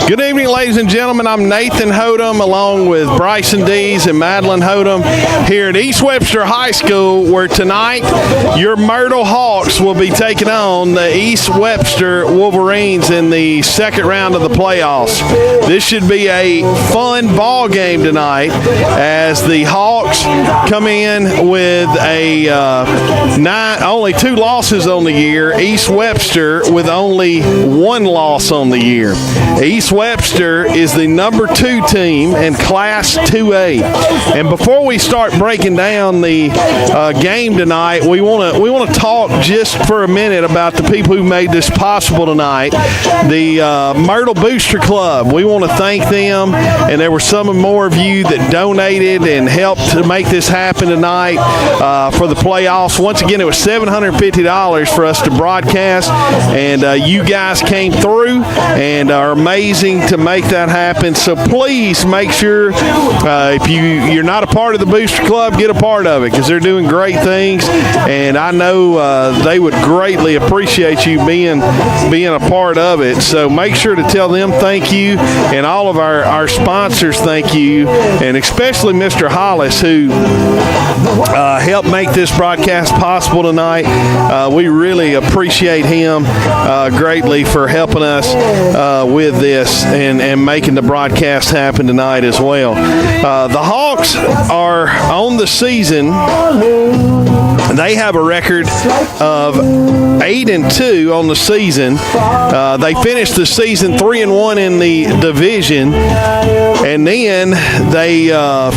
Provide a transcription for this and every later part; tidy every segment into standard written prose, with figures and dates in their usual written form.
Good evening, ladies and gentlemen. I'm Nathan Hodem along with Bryson Dees and Madeline Hodem here at East Webster High School, where tonight your Myrtle Hawks will be taking on the East Webster Wolverines in the second round of the playoffs. This should be a fun ball game tonight as the Hawks come in with only 2 losses on the year. East Webster with only 1 loss on the year. East Webster is the number 2 team in Class 2A. And before we start breaking down the game tonight, we want to talk just for a minute about the people who made this possible tonight. The Myrtle Booster Club. We want to thank them, and there were some more of you that donated and helped to make this happen tonight for the playoffs. Once again, it was $750 for us to broadcast, and you guys came through and are amazing to make that happen. So please make sure if you're not a part of the Booster Club, get a part of it, because they're doing great things, and I know they would greatly appreciate you being a part of it. So make sure to tell them thank you, and all of our sponsors thank you, and especially Mr. Hollis, who helped make this broadcast possible tonight. We really appreciate him greatly for helping us with this and making the broadcast happen tonight as well. The Hawks are on the season. They have a record of 8-2 on the season. They finished the season 3-1 in the division, and then they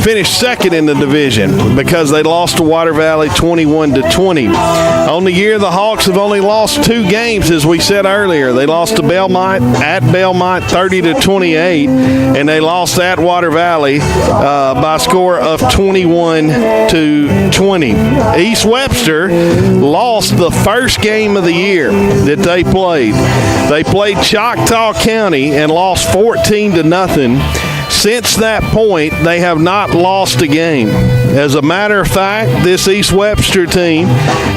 finished second in the division because they lost to Water Valley 21-20. On the year, the Hawks have only lost 2 games, as we said earlier. They lost to Belmont at Belmont 30-28, and they lost at Water Valley by a score of 21-20. East Webster lost the first game of the year that they played. They played Choctaw County and lost 14-0. Since that point, they have not lost a game. As a matter of fact, this East Webster team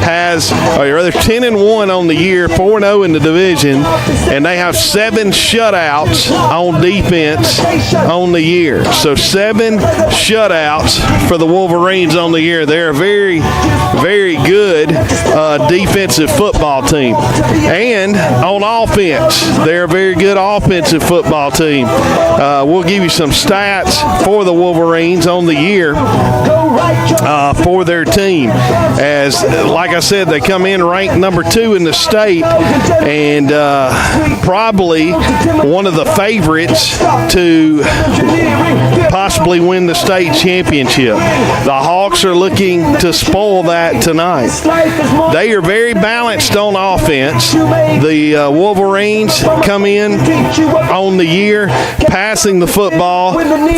has, or rather, 10-1 on the year, 4-0 in the division, and they have 7 shutouts on defense on the year. So 7 shutouts for the Wolverines on the year. They're a very, very good defensive football team. And on offense, they're a very good offensive football team. We'll give you some stats for the Wolverines on the year for their team. As, like I said, they come in ranked number 2 in the state, and probably one of the favorites to possibly win the state championship. The Hawks are looking to spoil that tonight. They are very balanced on offense. The Wolverines come in on the year passing the football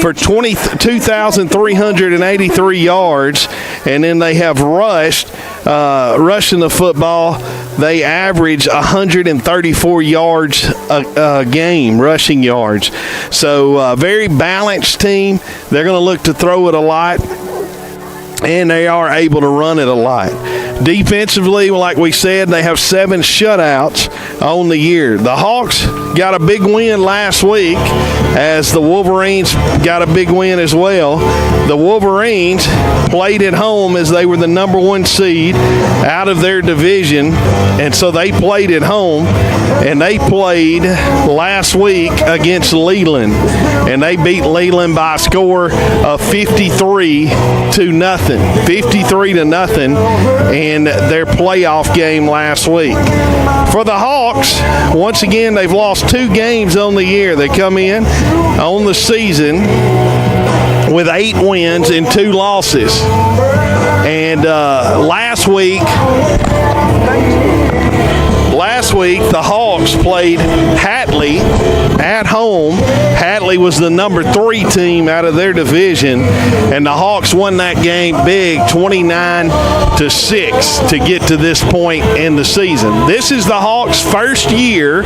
for 2,383 yards, and then they have rushing the football. They average 134 yards a game, rushing yards. So very balanced team. They're going to look to throw it a lot, and they are able to run it a lot. Defensively, like we said, they have 7 shutouts on the year. The Hawks got a big win last week, as the Wolverines got a big win as well. The Wolverines played at home as they were the number 1 seed out of their division, and so they played at home, and they played last week against Leland, and they beat Leland by a score of 53-0. 53-0 in their playoff game last week. For the Hawks, once again, they've lost 2 games on the year. They come in on the season with 8 wins and 2 losses. And last week, the Hawks played Hatley at home. Hatley was the number 3 team out of their division, and the Hawks won that game big, 29-6, to get to this point in the season. This is the Hawks' first year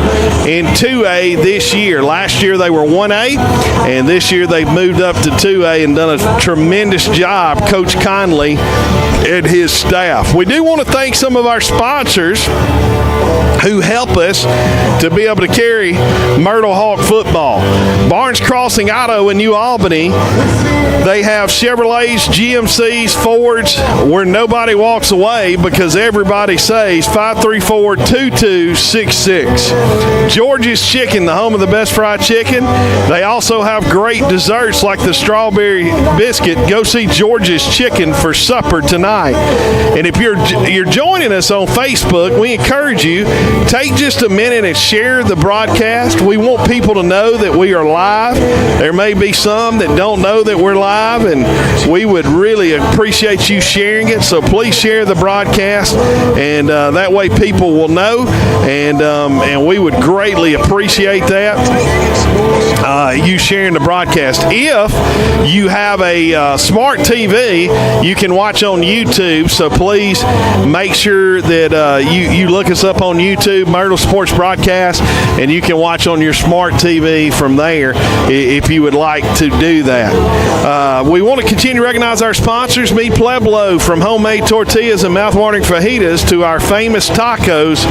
in 2A this year. Last year they were 1A, and this year they've moved up to 2A and done a tremendous job, Coach Conley and his staff. We do want to thank some of our sponsors who help us to be able to carry Myrtle Hawk football. Barnes Crossing Auto in New Albany, they have Chevrolets, GMCs, Fords, where nobody walks away because everybody says 534-2266. George's Chicken, the home of the best fried chicken. They also have great desserts like the strawberry biscuit. Go see George's Chicken for supper tonight. And if you're joining us on Facebook, we encourage you, take just a minute and share the broadcast. We want people to know that we are live. There may be some that don't know that we're live, and we would really appreciate you sharing it. So please share the broadcast, and that way people will know, and we would greatly appreciate that. You sharing the broadcast. If you have a smart TV, you can watch on YouTube, so please make sure that you look us up on YouTube, Myrtle Sports Broadcast, and you can watch on your smart TV from there if you would like to do that. We want to continue to recognize our sponsors, Mi Pueblo, from homemade tortillas and mouthwatering fajitas to our famous tacos.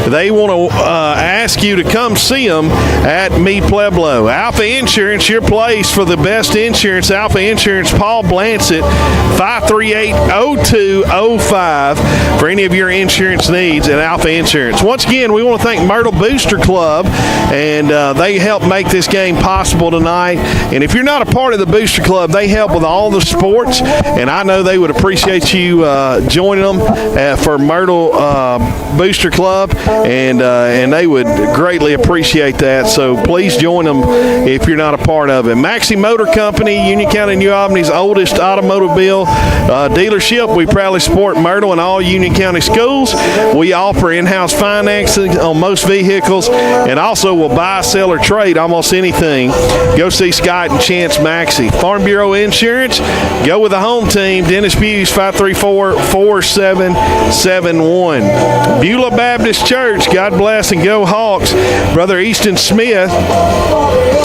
They want to ask you to come see them at Mi Pueblo. Alpha Insurance, your place for the best insurance. Alpha Insurance, Paul Blancett, 538-0205 for any of your insurance needs at Alpha Insurance. Once again, we want to thank Myrtle Booster Club, and they help make this game possible tonight. And if you're not a part of the Booster Club, they help with all the sports, and I know they would appreciate you joining them for Myrtle Booster Club, and they would greatly appreciate that. So please join them if you're not a part of it. Maxie Motor Company, Union County, New Albany's oldest automobile dealership. We proudly support Myrtle and all Union County schools. We offer in-house financing on most vehicles, and also will buy, sell, or trade almost anything. Go see Scott and Chance Maxie. Farm Bureau Insurance, go with the home team. Dennis Buse, 534-4771. Beulah Baptist Church, God bless and go Hawks. Brother Easton Smith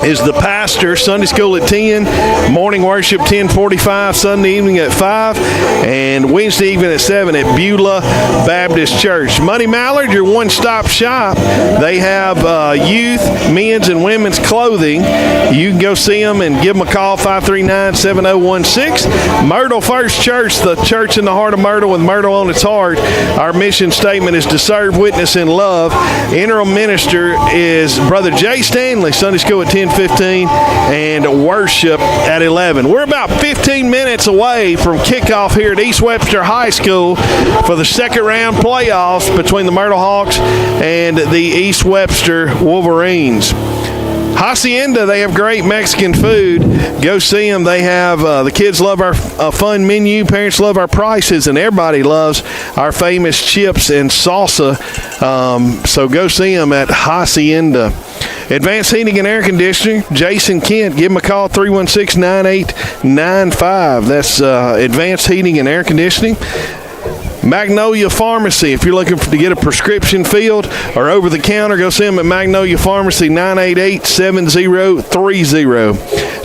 is the pastor. Sunday school at 10, morning worship 10:45, Sunday evening at 5, and Wednesday evening at 7 at Beulah Baptist Church. Money Mallard, your one-stop shop. They have youth, men's, and women's clothing. You can go see them and give them a call, 539-7016. Myrtle First Church, the church in the heart of Myrtle with Myrtle on its heart. Our mission statement is to serve, witness, and love. Interim minister is Brother Jay Stanley. Sunday school at 10:15 and worship at 11. We're about 15 minutes away from kickoff here at East Webster High School for the second round playoffs between the Myrtle Hawks and the East Webster Wolverines. Hacienda, they have great Mexican food. Go see them. They have, the kids love our fun menu. Parents love our prices, and everybody loves our famous chips and salsa. So go see them at Hacienda. Advanced Heating and Air Conditioning, Jason Kent. Give him a call, 316-9895. That's Advanced Heating and Air Conditioning. Magnolia Pharmacy, if you're looking to get a prescription filled or over the counter, go see them at Magnolia Pharmacy, 988-7030.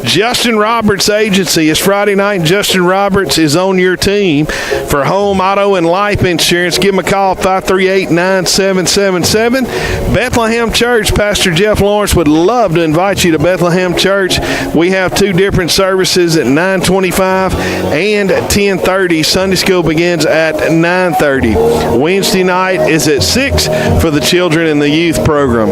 Justin Roberts Agency is Friday night. Justin Roberts is on your team for home, auto, and life insurance. Give him a call, 538-9777. Bethlehem Church, Pastor Jeff Lawrence would love to invite you to Bethlehem Church. We have two different services at 9:25 and 10:30. Sunday school begins at 9:30. Wednesday night is at 6 for the children in the youth program.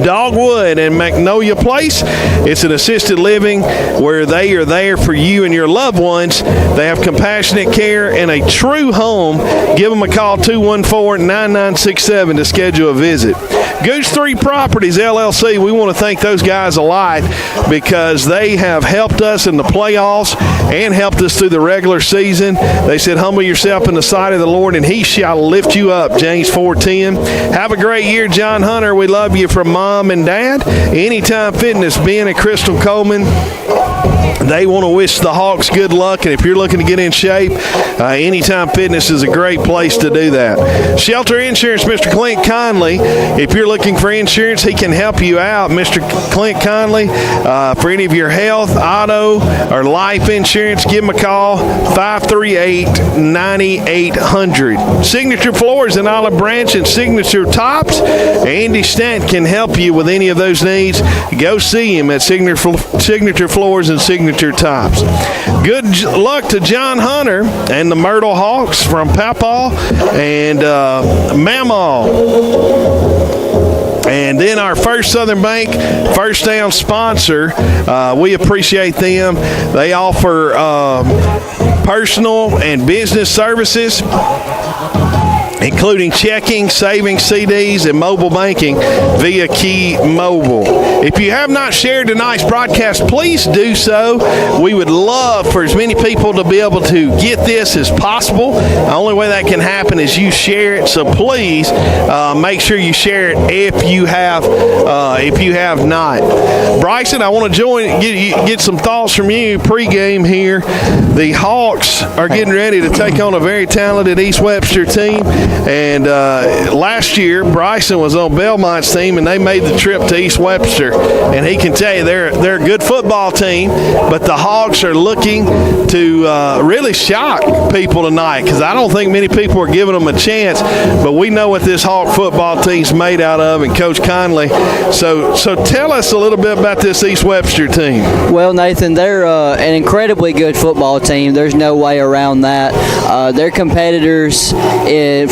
Dogwood and Magnolia Place, it's an assisted living where they are there for you and your loved ones. They have compassionate care and a true home. Give them a call, 214-9967 to schedule a visit. Goose 3 Properties, LLC, we want to thank those guys a lot because they have helped us in the playoffs and helped us through the regular season. They said, humble yourself in the sight of the Lord and he shall lift you up, James 4:10. Have a great year, John Hunter. We love you from mom and dad. Anytime Fitness, Ben and Crystal Coleman, they want to wish the Hawks good luck, and if you're looking to get in shape, Anytime Fitness is a great place to do that. Shelter Insurance, Mr. Clint Conley. If you're looking for insurance, he can help you out. Mr. Clint Conley, for any of your health, auto, or life insurance, give him a call, 538-9800. Signature Floors in Olive Branch and Signature Tops. Andy Stant can help you with any of those needs. Go see him at Signature Floors and Signature Tops. Good luck to John Hunter and the Myrtle Hawks from Papaw and Mamaw. And then our First Southern Bank First Down sponsor, we appreciate them. They offer personal and business services, including checking, savings, CDs, and mobile banking via Key Mobile. If you have not shared tonight's broadcast, please do so. We would love for as many people to be able to get this as possible. The only way that can happen is you share it, so please make sure you share it if you have not. Bryson, I want to get some thoughts from you pregame here. The Hawks are getting ready to take on a very talented East Webster team. And last year, Bryson was on Belmont's team, and they made the trip to East Webster. And he can tell you they're a good football team, but the Hawks are looking to really shock people tonight, because I don't think many people are giving them a chance. But we know what this Hawk football team's made out of, and Coach Conley. So tell us a little bit about this East Webster team. Well, Nathan, they're an incredibly good football team. There's no way around that. They're competitors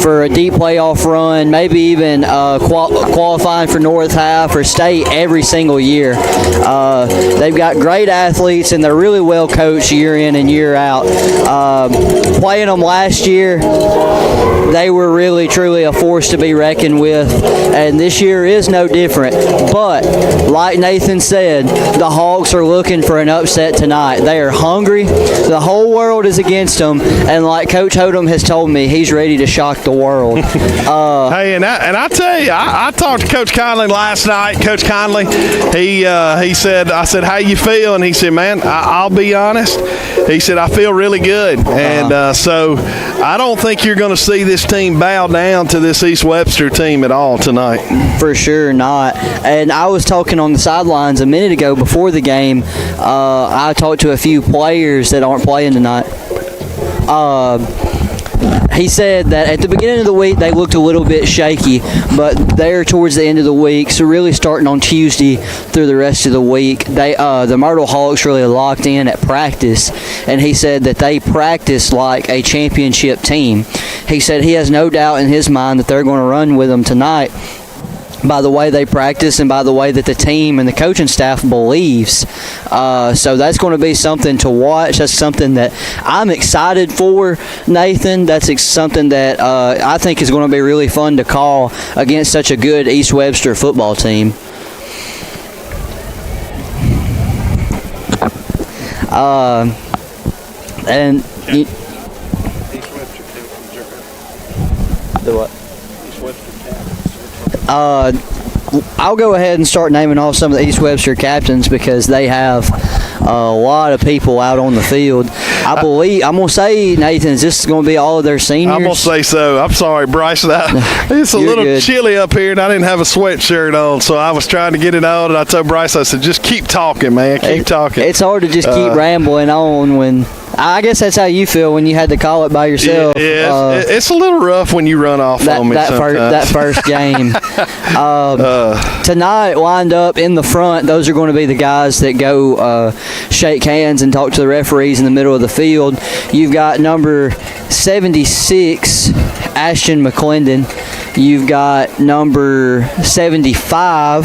for a deep playoff run, maybe even qualifying for North Half or state every single year. They've got great athletes, and they're really well coached year in and year out. Playing them last year, they were really, truly a force to be reckoned with, and this year is no different. But, like Nathan said, the Hawks are looking for an upset tonight. They are hungry. The whole world is against them, and like Coach Hodem has told me, he's ready to shock the world. Hey, and I tell you, I talked to Coach Conley last night. Coach Conley, he said, I said, how you feel? And he said, man, I'll be honest. He said, I feel really good. And so I don't think you're going to see this team bow down to this East Webster team at all tonight. For sure not. And I was talking on the sidelines a minute ago before the game. I talked to a few players that aren't playing tonight. He said that at the beginning of the week they looked a little bit shaky, but they're towards the end of the week, so really starting on Tuesday through the rest of the week, the Myrtle Hawks really locked in at practice, and he said that they practice like a championship team. He said he has no doubt in his mind that they're going to run with them tonight, by the way they practice and by the way that the team and the coaching staff believes. So that's going to be something to watch. That's something that I'm excited for, Nathan. That's something that I think is going to be really fun to call against such a good East Webster football team. I'll go ahead and start naming off some of the East Webster captains, because they have a lot of people out on the field. I'm going to say, Nathan, is this going to be all of their seniors? I'm going to say so. I'm sorry, Bryce. It's a little good. Chilly up here, and I didn't have a sweatshirt on, so I was trying to get it on, and I told Bryce, I said, just keep talking, man. Keep talking. It's hard to just keep rambling on when – I guess that's how you feel when you had to call it by yourself. Yeah, it's a little rough when you run off on me that first game. Tonight, lined up in the front, those are going to be the guys that go shake hands and talk to the referees in the middle of the field. You've got number 76, Ashton McClendon. You've got number 75.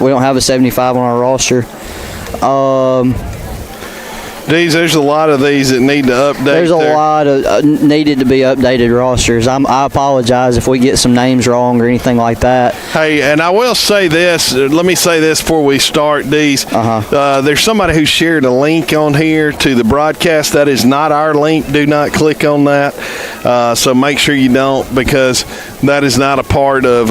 We don't have a 75 on our roster. There's a lot of these that need to update. There's a lot of needed to be updated rosters. I apologize if we get some names wrong or anything like that. Hey, and I will say this. Let me say this before we start these. There's somebody who shared a link on here to the broadcast. That is not our link. Do not click on that. So make sure you don't, because that is not a part of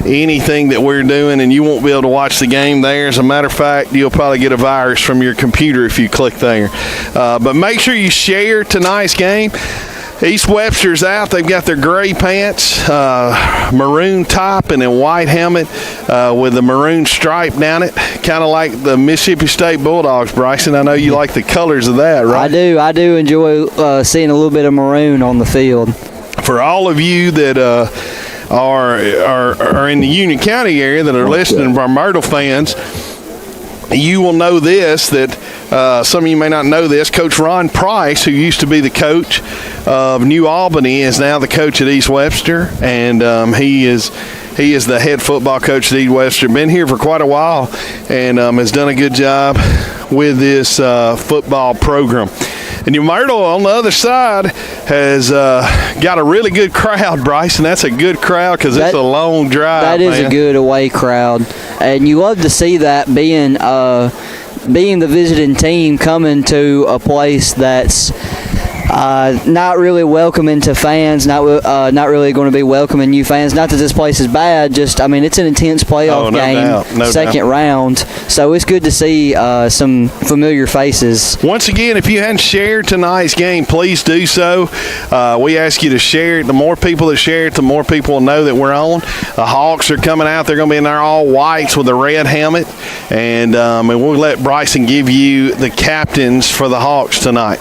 anything that we're doing, and you won't be able to watch the game there. As a matter of fact, you'll probably get a virus from your computer if you click there. But make sure you share tonight's game. East Webster's out. They've got their gray pants, maroon top, and a white helmet with a maroon stripe down it, kind of like the Mississippi State Bulldogs, Bryson. I know you like the colors of that, right? I do enjoy seeing a little bit of maroon on the field. For all of you that are in the Union County area that are listening, our Myrtle fans, you will know this, that some of you may not know this. Coach Ron Price, who used to be the coach of New Albany, is now the coach at East Webster, and he is the head football coach at East Webster. Been here for quite a while, and has done a good job with this football program. And New Myrtle on the other side has got a really good crowd, Bryce, and that's a good crowd because it's a long drive. That is a good away crowd, and you love to see that, being the visiting team coming to a place that's not really welcoming to fans, not really going to be welcoming new fans. Not that this place is bad, just, I mean, it's an intense playoff game, second round. So it's good to see some familiar faces. Once again, if you hadn't shared tonight's game, please do so. We ask you to share it. The more people that share it, the more people will know that we're on. The Hawks are coming out. They're going to be in their all whites with a red helmet. And we'll let Bryson give you the captains for the Hawks tonight.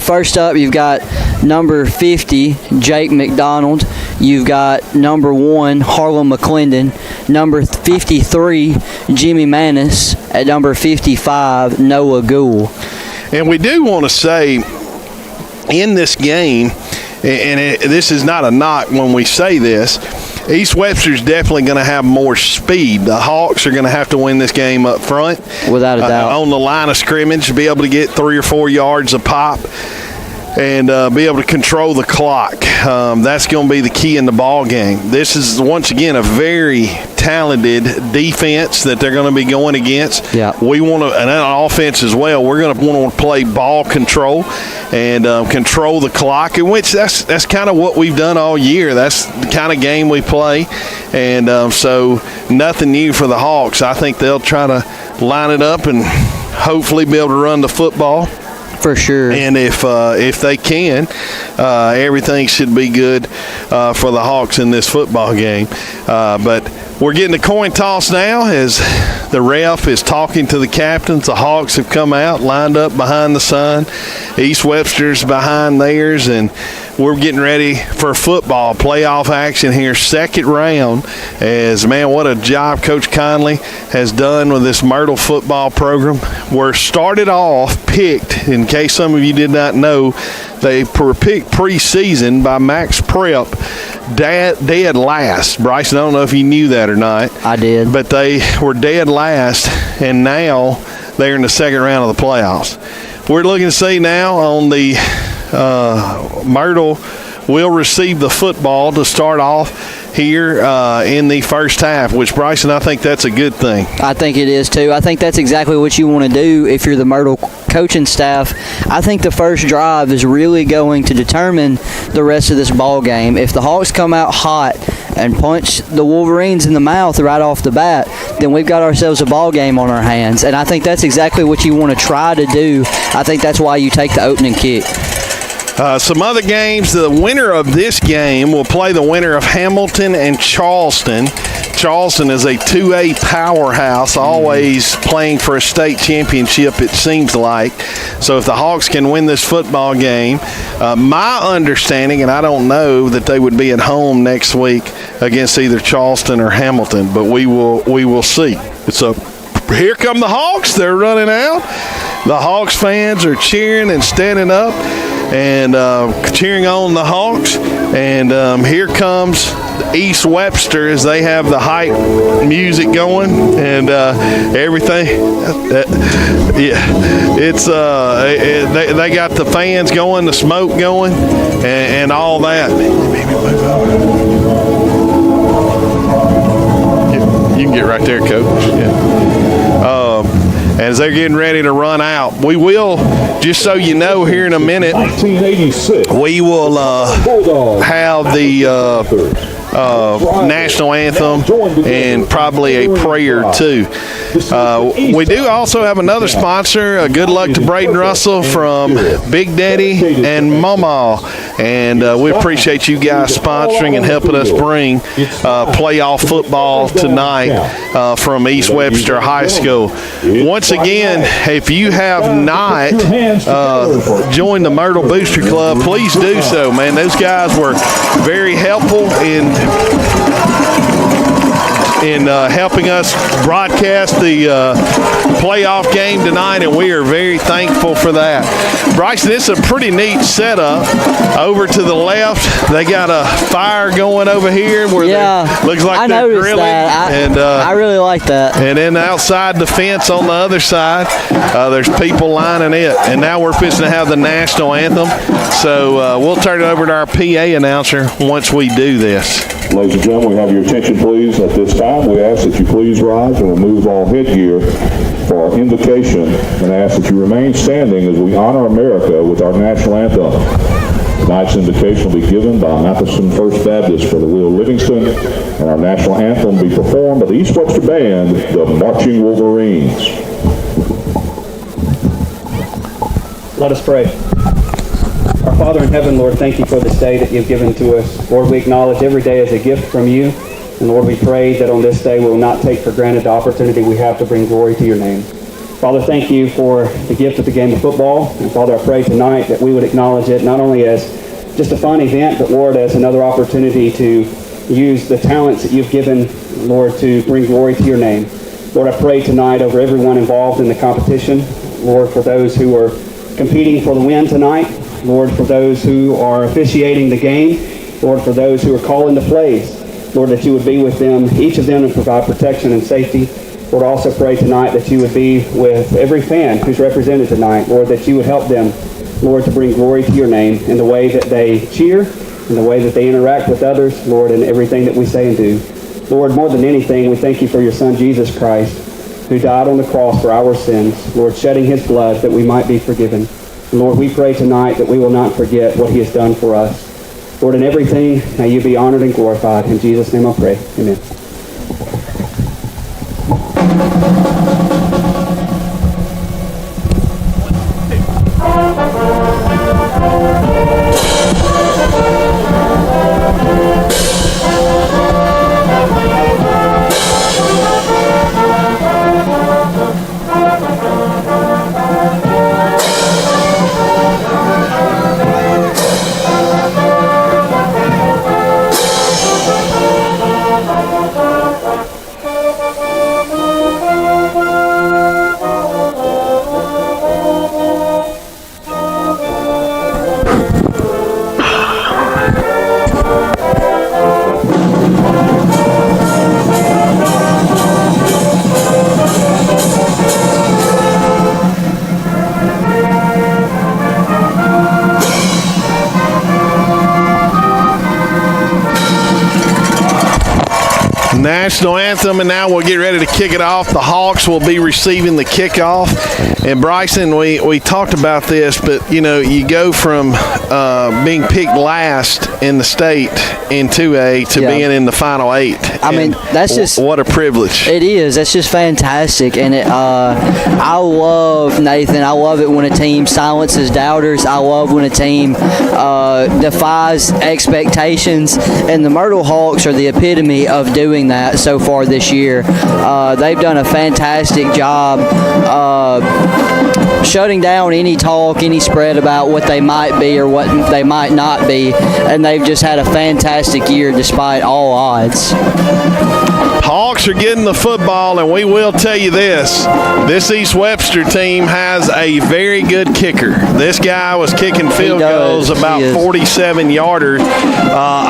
First up, you've got number 50, Jake McDonald. You've got number 1, Harlan McClendon. Number 53, Jimmy Manis. At number 55, Noah Gould. And we do want to say, in this game, and this is not a knock when we say this, East Webster's definitely going to have more speed. The Hawks are going to have to win this game up front. Without a doubt. On the line of scrimmage, to be able to get 3 or 4 yards a pop and be able to control the clock. That's going to be the key in the ball game. This is, once again, a very talented defense that they're going to be going against. Yeah. We want to, and on offense as well, we're going to want to play ball control and control the clock, in which that's kind of what we've done all year. That's the kind of game we play, and so nothing new for the Hawks. I think they'll try to line it up and hopefully be able to run the football. For sure. And if they can, everything should be good for the Hawks in this football game. But we're getting the coin toss now as the ref is talking to the captains. The Hawks have come out, lined up behind the sun. East Webster's behind theirs, and we're getting ready for football playoff action here, second round. As, man, what a job Coach Conley has done with this Myrtle football program. We're started off picked, in case some of you did not know, they were picked preseason by Max Prep dead last. Bryson, I don't know if you knew that or not. I did. But they were dead last, and now they're in the second round of the playoffs. We're looking to see now on the Myrtle will receive the football to start off here in the first half, which, Bryson, I think that's a good thing. I think it is too. I think that's exactly what you want to do if you're the Myrtle coaching staff. I think the first drive is really going to determine the rest of this ball game. If the Hawks come out hot and punch the Wolverines in the mouth right off the bat, then we've got ourselves a ball game on our hands. And I think that's exactly what you want to try to do. I think that's why you take the opening kick. Some other games, the winner of this game will play the winner of Hamilton and Charleston. Charleston is a 2A powerhouse, always playing for a state championship, it seems like. So if the Hawks can win this football game, my understanding, and I don't know, that they would be at home next week against either Charleston or Hamilton, but we will see. So here come the Hawks. They're running out. The Hawks fans are cheering and standing up. and cheering on the Hawks. And here comes East Webster as they have the hype music going and everything. It's they got the fans going, the smoke going, and all that. You can get right there, Coach. Yeah. As they're getting ready to run out, we will, just so you know, here in a minute, we will have the national anthem and probably a prayer too. We do also have another sponsor. Good luck to Braden Russell from Big Daddy and Mama, and we appreciate you guys sponsoring and helping us bring playoff football tonight from East Webster High School. Once again, if you have not joined the Myrtle Booster Club, please do so, man. Those guys were very helpful in helping us broadcast the playoff game tonight, and we are very thankful for that. Bryson, this is a pretty neat setup. Over to the left, they got a fire going over here where looks like they're grilling. That. I really like that. And then outside the fence on the other side, there's people lining it. And now we're fixing to have the national anthem. So we'll turn it over to our PA announcer once we do this. Ladies and gentlemen, we have your attention, please. At this time, we ask that you please rise and remove all headgear for our invocation, and ask that you remain standing as we honor America with our national anthem. Tonight's invocation will be given by Matheson First Baptist for the Will Livingston, and our national anthem will be performed by the East Webster Band, the Marching Wolverines. Let us pray. Our Father in heaven, Lord, thank you for this day that you've given to us. Lord, we acknowledge every day as a gift from you. And Lord, we pray that on this day we will not take for granted the opportunity we have to bring glory to your name. Father, thank you for the gift of the game of football. And Father, I pray tonight that we would acknowledge it not only as just a fun event, but Lord, as another opportunity to use the talents that you've given, Lord, to bring glory to your name. Lord, I pray tonight over everyone involved in the competition. Lord, for those who are competing for the win tonight. Lord, for those who are officiating the game. Lord, for those who are calling the plays. Lord, that you would be with them, each of them, and provide protection and safety. Lord, I also pray tonight that you would be with every fan who's represented tonight. Lord, that you would help them, Lord, to bring glory to your name in the way that they cheer, in the way that they interact with others, Lord, in everything that we say and do. Lord, more than anything, we thank you for your Son, Jesus Christ, who died on the cross for our sins, Lord, shedding his blood that we might be forgiven. And Lord, we pray tonight that we will not forget what he has done for us. Lord, in everything, may you be honored and glorified. In Jesus' name I pray. Amen. National anthem, and now we'll get ready to kick it off. The Hawks will be receiving the kickoff. And Bryson, we talked about this, but you know, you go from being picked last in the state in 2A to being in the final 8. I mean, that's just what a privilege. It is. That's just fantastic, and I love, Nathan. I love it when a team silences doubters. I love when a team defies expectations, and the Myrtle Hawks are the epitome of doing that so far this year. They've done a fantastic job shutting down any talk, any spread about what they might be or what they might not be, and they've just had a fantastic year despite all odds. Hawks are getting the football, and we will tell you this East Webster team has a very good kicker. This guy was kicking field goals about 47-yarders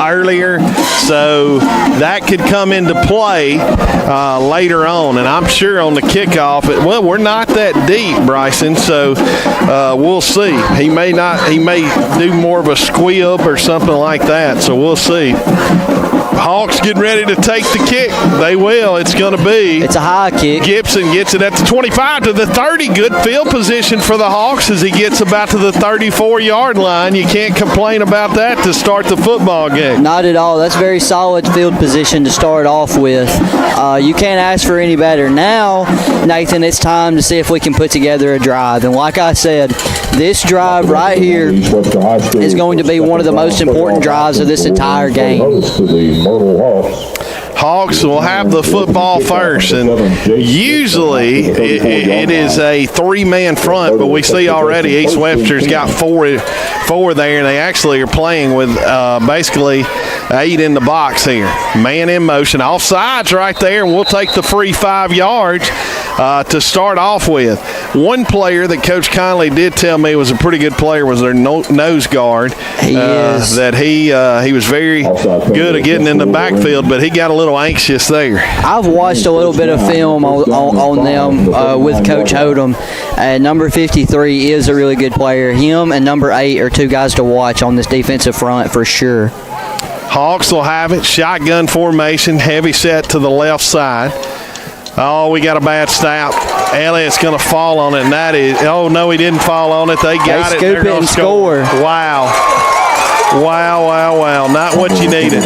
earlier, so that could come into play later on. And I'm sure on the kickoff, we're not that deep, Bryson, so we'll see. He may do more of a squib or something like that, so we'll see. Hawks getting ready to take the kick. They will. It's going to be. It's a high kick. Gibson gets it at the 25 to the 30. Good field position for the Hawks as he gets about to the 34-yard line. You can't complain about that to start the football game. Not at all. That's very solid field position to start off with. You can't ask for any better. Now, Nathan, it's time to see if we can put together a drive. And like I said, this drive right here is going to be one of the most important drives of this entire game. Hawks will have the football first, and usually it is a three-man front, but we see already East Webster's got four there, and they actually are playing with basically 8 in the box here. Man in motion, offsides right there, and we'll take the free 5 yards to start off with. One player that Coach Conley did tell me was a pretty good player was their nose guard. He is. That he was very good at getting in the backfield, but he got a little anxious there. I've watched a little bit of film on them with Coach Hodem, and number 53 is a really good player. Him and number 8 are two guys to watch on this defensive front for sure. Hawks will have it. Shotgun formation, heavy set to the left side. Oh, we got a bad snap. Elliott's going to fall on it, and that is – oh, no, he didn't fall on it. They got it. They're going to score. Wow. Wow. Not what you needed.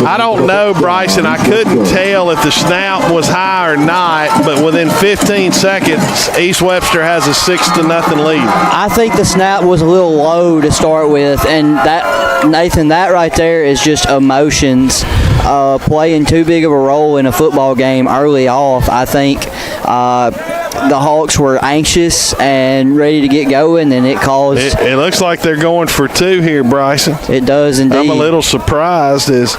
I don't know, Bryson. I couldn't tell if the snap was high or not, but within 15 seconds, East Webster has a 6-0 lead. I think the snap was a little low to start with, and that, Nathan, that right there is just emotions playing too big of a role in a football game early off. I think the Hawks were anxious and ready to get going, and it caused. It looks like they're going for 2 here, Bryson. It does indeed. I'm a little surprised as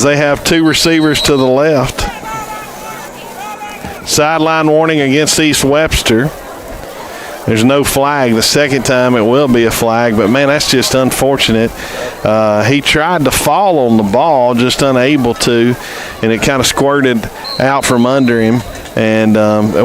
they have 2 receivers to the left. Sideline warning against East Webster. There's no flag. The second time it will be a flag, but, man, that's just unfortunate. He tried to fall on the ball, just unable to, and it kind of squirted out from under him, and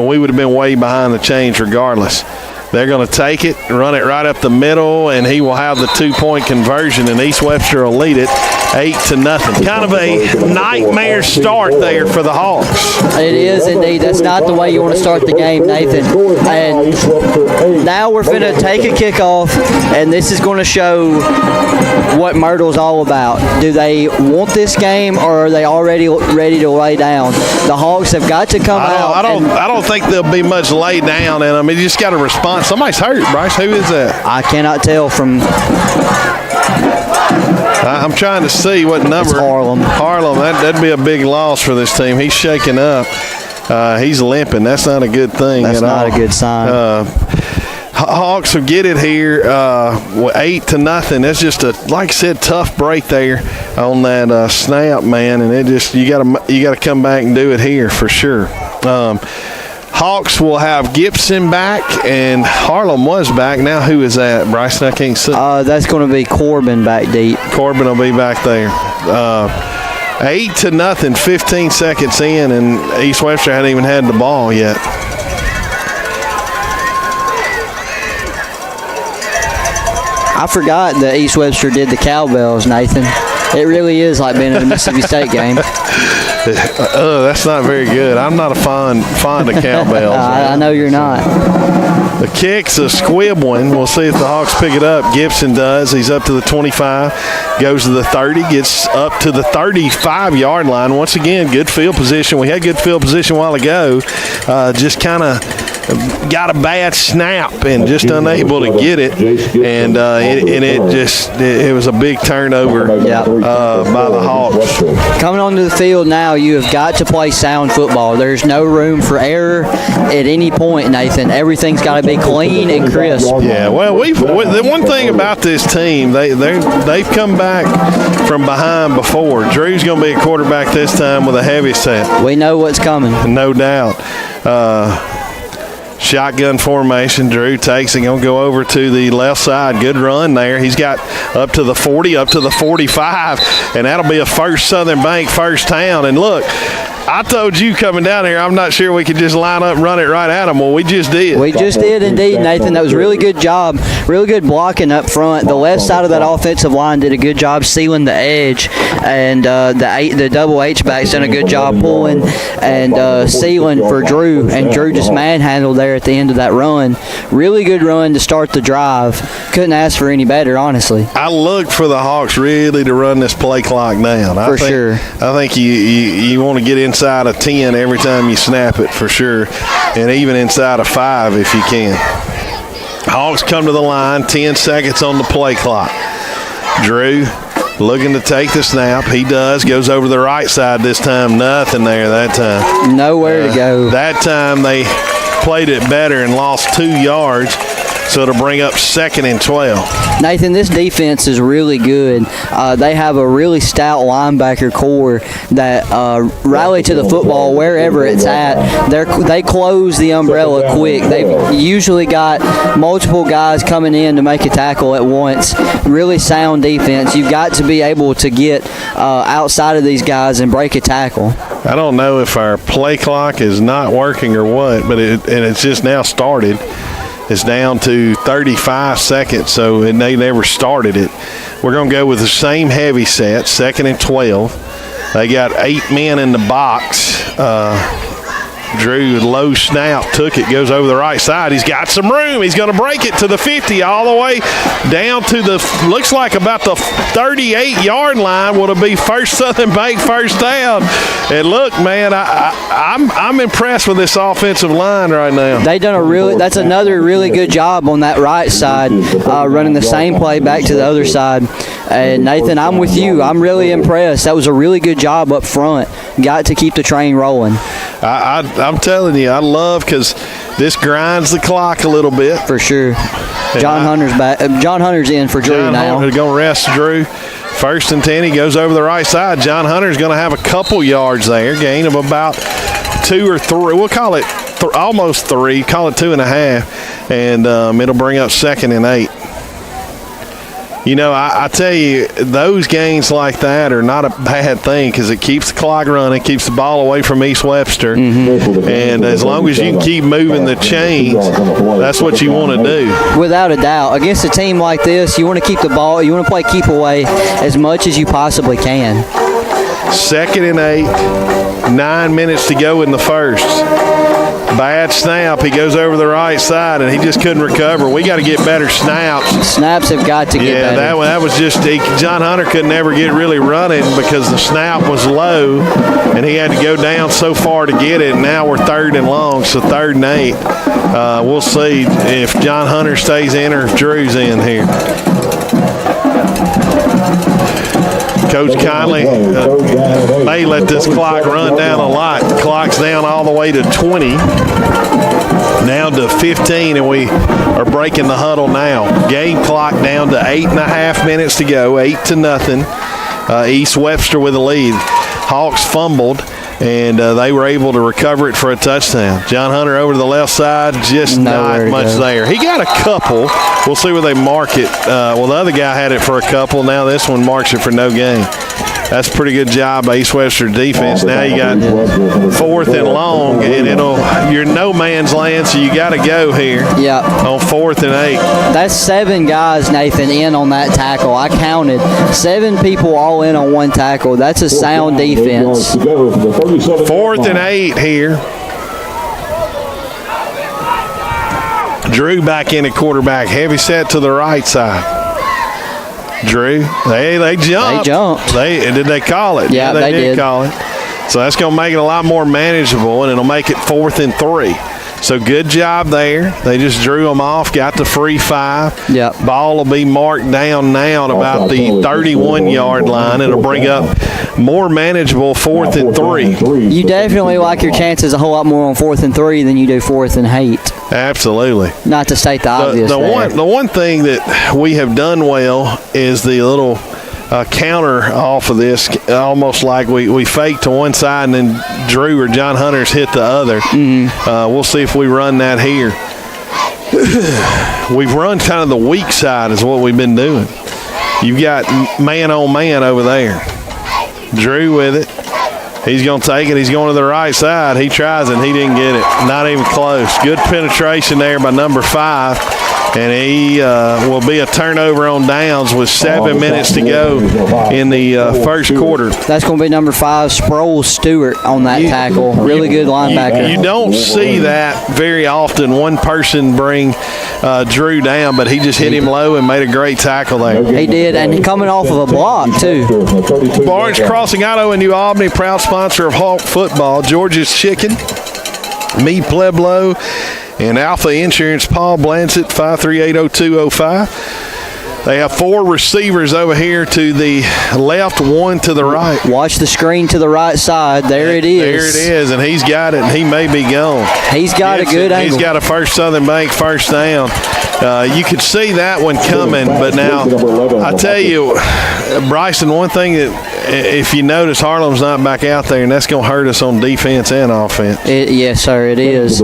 we would have been way behind the chains regardless. They're going to take it, run it right up the middle, and he will have the 2-point conversion, and East Webster will lead it 8-0. Kind of a nightmare start there for the Hawks. It is indeed. That's not the way you want to start the game, Nathan. And now we're going to take a kickoff, and this is going to show what Myrtle's all about. Do they want this game, or are they already ready to lay down? The Hawks have got to come out. I don't think there'll be much laid down in them. You just got to respond. Somebody's hurt, Bryce. Who is that? I cannot tell from. I'm trying to see what number. It's Harlem. That'd be a big loss for this team. He's shaking up. He's limping. That's not a good thing. That's not a good sign. Hawks will get it here 8-0. That's just like I said, tough break there on that snap, man. And it just you got to come back and do it here for sure. Hawks will have Gibson back, and Harlem was back. Now who is that, Bryson? I can't see. That's going to be Corbin back deep. Corbin will be back there. 8-0, 15 seconds in, and East Webster hadn't even had the ball yet. I forgot that East Webster did the cowbells, Nathan. It really is like being at a Mississippi State game. That's not very good. I'm not a fond of cowbells. I know you're not. The kick's a squib one. We'll see if the Hawks pick it up. Gibson does. He's up to the 25, goes to the 30, gets up to the 35-yard line. Once again, good field position. We had good field position a while ago. Just kind of got a bad snap and just unable to get it, and it was a big turnover by the Hawks. Coming onto the field now, you have got to play sound football. There's no room for error at any point, Nathan. Everything's got to be clean and crisp. Yeah, well, the one thing about this team, they've come back from behind before. Drew's going to be a quarterback this time with a heavy set. We know what's coming. No doubt. Shotgun formation. Drew takes it. Going to go over to the left side. Good run there. He's got up to the 40, up to the 45, and that'll be a first Southern Bank first down. And look, I told you coming down here, I'm not sure we could just line up and run it right at them. Well, we just did. We just did indeed, Nathan. That was a really good job. Really good blocking up front. The left side of that offensive line did a good job sealing the edge, and the double H-back's done a good job pulling and sealing for Drew, and Drew just manhandled there at the end of that run. Really good run to start the drive. Couldn't ask for any better, honestly. I looked for the Hawks really to run this play clock down. For sure. I think you want to get inside of 10 every time you snap it, for sure, and even inside of 5 if you can. Hawks come to the line, 10 seconds on the play clock. Drew looking to take the snap. He does. Goes over the right side this time. Nothing there that time. Nowhere to go. That time they played it better and lost 2 yards. So it'll bring up 2nd and 12. Nathan, this defense is really good. They have a really stout linebacker core that rally to the football wherever it's at. They close the umbrella quick. They've usually got multiple guys coming in to make a tackle at once. Really sound defense. You've got to be able to get outside of these guys and break a tackle. I don't know if our play clock is not working or what, but it's just now started. It's down to 35 seconds, so they never started it. We're going to go with the same heavy set, 2nd and 12. They got 8 men in the box. Drew, low snap, took it, goes over the right side. He's got some room. He's going to break it to the 50, all the way down to looks like about the 38-yard line. Will it be first Southern Bank first down? And look, man, I'm impressed with this offensive line right now. They done that's another really good job on that right side, running the same play back to the other side. And Nathan, I'm with you. I'm really impressed. That was a really good job up front. Got to keep the train rolling. I'm telling you, I love because this grinds the clock a little bit. For sure. John Hunter's back. John Hunter's in for Drew now. They're going to rest Drew. 1st and 10. He goes over the right side. John Hunter's going to have a couple yards there. Gain of about 2 or 3. We'll call it almost 3. Call it 2.5. And it'll bring up 2nd and 8. You know, I tell you, those gains like that are not a bad thing because it keeps the clock running, keeps the ball away from East Webster, and as long as you can keep moving the chains, that's what you want to do. Without a doubt. Against a team like this, you want to keep the ball, you want to play keep away as much as you possibly can. 2nd and 8, 9 minutes to go in the first. Bad snap. He goes over the right side, and he just couldn't recover. We got to get better snaps. Snaps have got to get better. Yeah, that was just John Hunter could never get really running because the snap was low, and he had to go down so far to get it. And now we're 3rd and long, so 3rd and 8. We'll see if John Hunter stays in or if Drew's in here. Coach kindly may let this clock run down a lot. The clock's down all the way to 20, now to 15, and we are breaking the huddle now. Game clock down to 8.5 minutes to go, 8-0. East Webster with the lead. Hawks fumbled, and they were able to recover it for a touchdown. John Hunter over to the left side, just not much there. He got a couple. We'll see where they mark it. Well, the other guy had it for a couple. Now this one marks it for no gain. That's a pretty good job by East Webster defense. Now you got 4th and long, and you're no man's land, so you got to go here. Yeah. On 4th and 8. That's 7 guys, Nathan, in on that tackle. I counted 7 people all in on one tackle. That's a sound defense. 4th and 8 here. Drew back in at quarterback. Heavy set to the right side. Drew, they jumped. They jumped. Did they call it? Yeah, they did call it. So that's going to make it a lot more manageable, and it'll make it 4th and 3. So good job there. They just drew them off, got the free 5. Yep. Ball will be marked down now at about the 31-yard line. It'll bring up more manageable 4th and 3. You definitely like your chances a whole lot more on 4th and 3 than you do 4th and 8. Absolutely. Not to state the obvious. The one thing that we have done well is the little counter off of this, almost like we faked to one side and then Drew or John Hunter's hit the other. We'll see if we run that here. We've run kind of the weak side is what we've been doing. You've got man on man over there. Drew with it. He's going to take it. He's going to the right side. He tries it, and he didn't get it. Not even close. Good penetration there by number 5. And he will be a turnover on downs with 7 minutes to go in the first quarter. That's going to be number 5, Sproul Stewart on that tackle. Really good linebacker. You don't see that very often. One person bring Drew down, but he just hit him low and made a great tackle there. He did, and coming off of a block, too. Barnes Crossing Auto in New Albany, proud sponsor of Hawk football. George's Chicken, Meat Pueblo, and Alpha Insurance, Paul Blansett, 538-0205. They have 4 receivers over here to the left, 1 to the right. Watch the screen to the right side. There it is. There it is, and he's got it, and he may be gone. He's got a good angle. He's got a First Southern Bank first down. You could see that one coming, but now I tell you, Bryson, one thing that if you notice, Harlem's not back out there, and that's going to hurt us on defense and offense. Yes, sir, it is.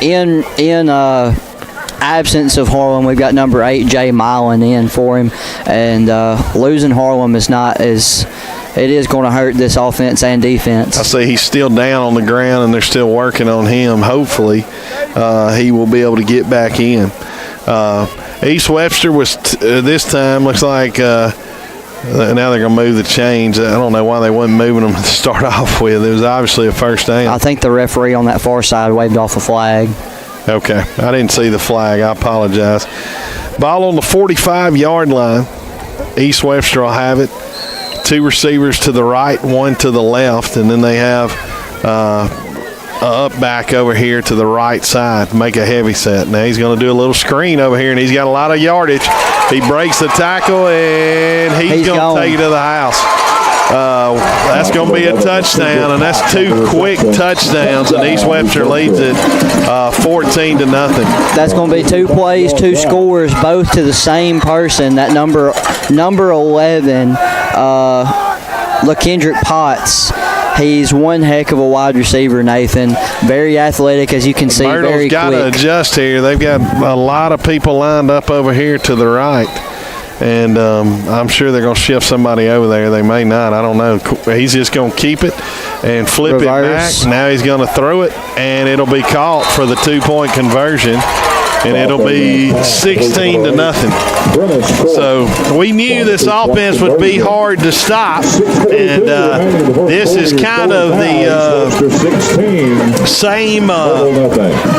In absence of Harlem, we've got number 8, Jay Milan, in for him, and losing Harlem is not as. It is going to hurt this offense and defense. I see he's still down on the ground, and they're still working on him. Hopefully, he will be able to get back in. East Webster was this time looks like now they're going to move the chains. I don't know why they wasn't moving them to start off with. It was obviously a first down. I think the referee on that far side waved off a flag. Okay, I didn't see the flag. I apologize. Ball on the 45-yard line. East Webster will have it. 2 receivers to the right, 1 to the left, and then they have up back over here to the right side. Make a heavy set. Now he's going to do a little screen over here, and he's got a lot of yardage. He breaks the tackle, and he's going to take it to the house. That's going to be a touchdown, and that's 2 quick touchdowns, and East Webster leads it 14-0. That's going to be 2 plays, 2 scores, both to the same person. That number 11, LaKendrick Potts. He's one heck of a wide receiver, Nathan. Very athletic, as you can see, Myrtle's very quick. got to adjust here. They've got a lot of people lined up over here to the right. And I'm sure they're going to shift somebody over there. They may not. I don't know. He's just going to keep it and flip Reverse. it back. Now he's going to throw it, and it'll be caught for the 2-point conversion. And it'll be 16-0. So we knew this offense would be hard to stop, and this is kind of the same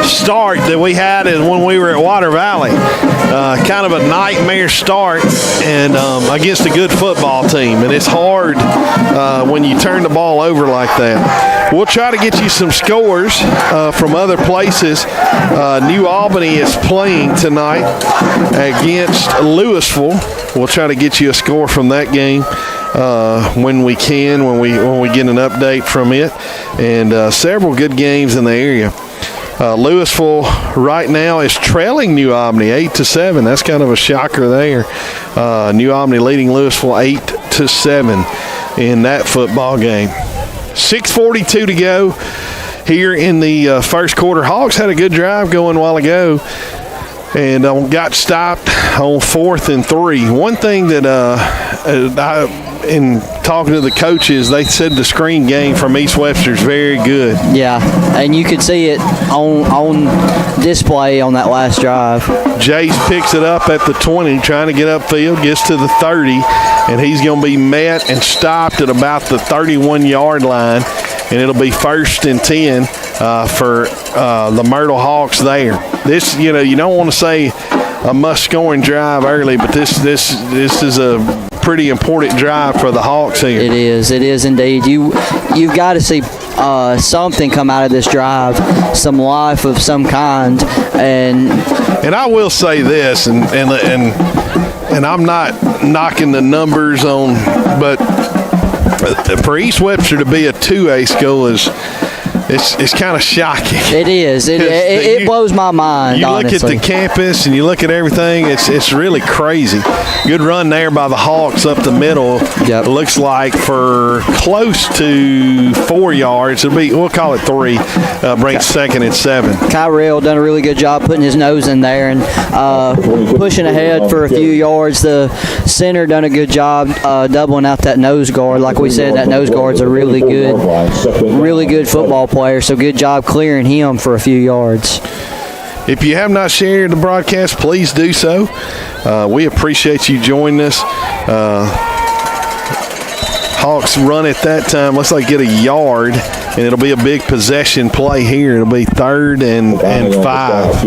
start that we had when we were at Water Valley. Kind of a nightmare start, and against a good football team. And it's hard when you turn the ball over like that. We'll try to get you some scores from other places. New Albany is playing tonight against Louisville. We'll try to get you a score from that game when we can, when we get an update from it, and several good games in the area. Louisville right now is trailing New Albany 8-7. That's kind of a shocker there. New Albany leading Louisville 8-7 in that football game. 6:42 to go here in the first quarter. Hawks had a good drive going a while ago and got stopped on 4th and 3. One thing that in talking to the coaches, they said the screen game from East Webster is very good. Yeah, and you could see it on display on that last drive. Jace picks it up at the 20, trying to get upfield, gets to the 30, and he's going to be met and stopped at about the 31-yard line, and it'll be 1st and 10 for the Myrtle Hawks there. This, you don't want to say a must-scoring drive early, but this is a pretty important drive for the Hawks here. It is indeed. You've got to see something come out of this drive, some life of some kind. And I will say this, and I'm not knocking the numbers on, but for East Webster to be a 2A school it's kind of shocking. It is. It blows my mind. You honestly. look at the campus and you look at everything. It's really crazy. Good run there by the Hawks up the middle. Yep. It looks like for close to 4 yards. We'll call it 3. Brings second and 7. Kyrell done a really good job putting his nose in there and pushing ahead for a few yards. The center done a good job doubling out that nose guard. Like we said, that nose guard's a really good football player. So good job clearing him for a few yards. If you have not shared the broadcast, please do so. We appreciate you joining us. Hawks run at that time. Looks like get a yard, and it'll be a big possession play here. It'll be 3rd and 5.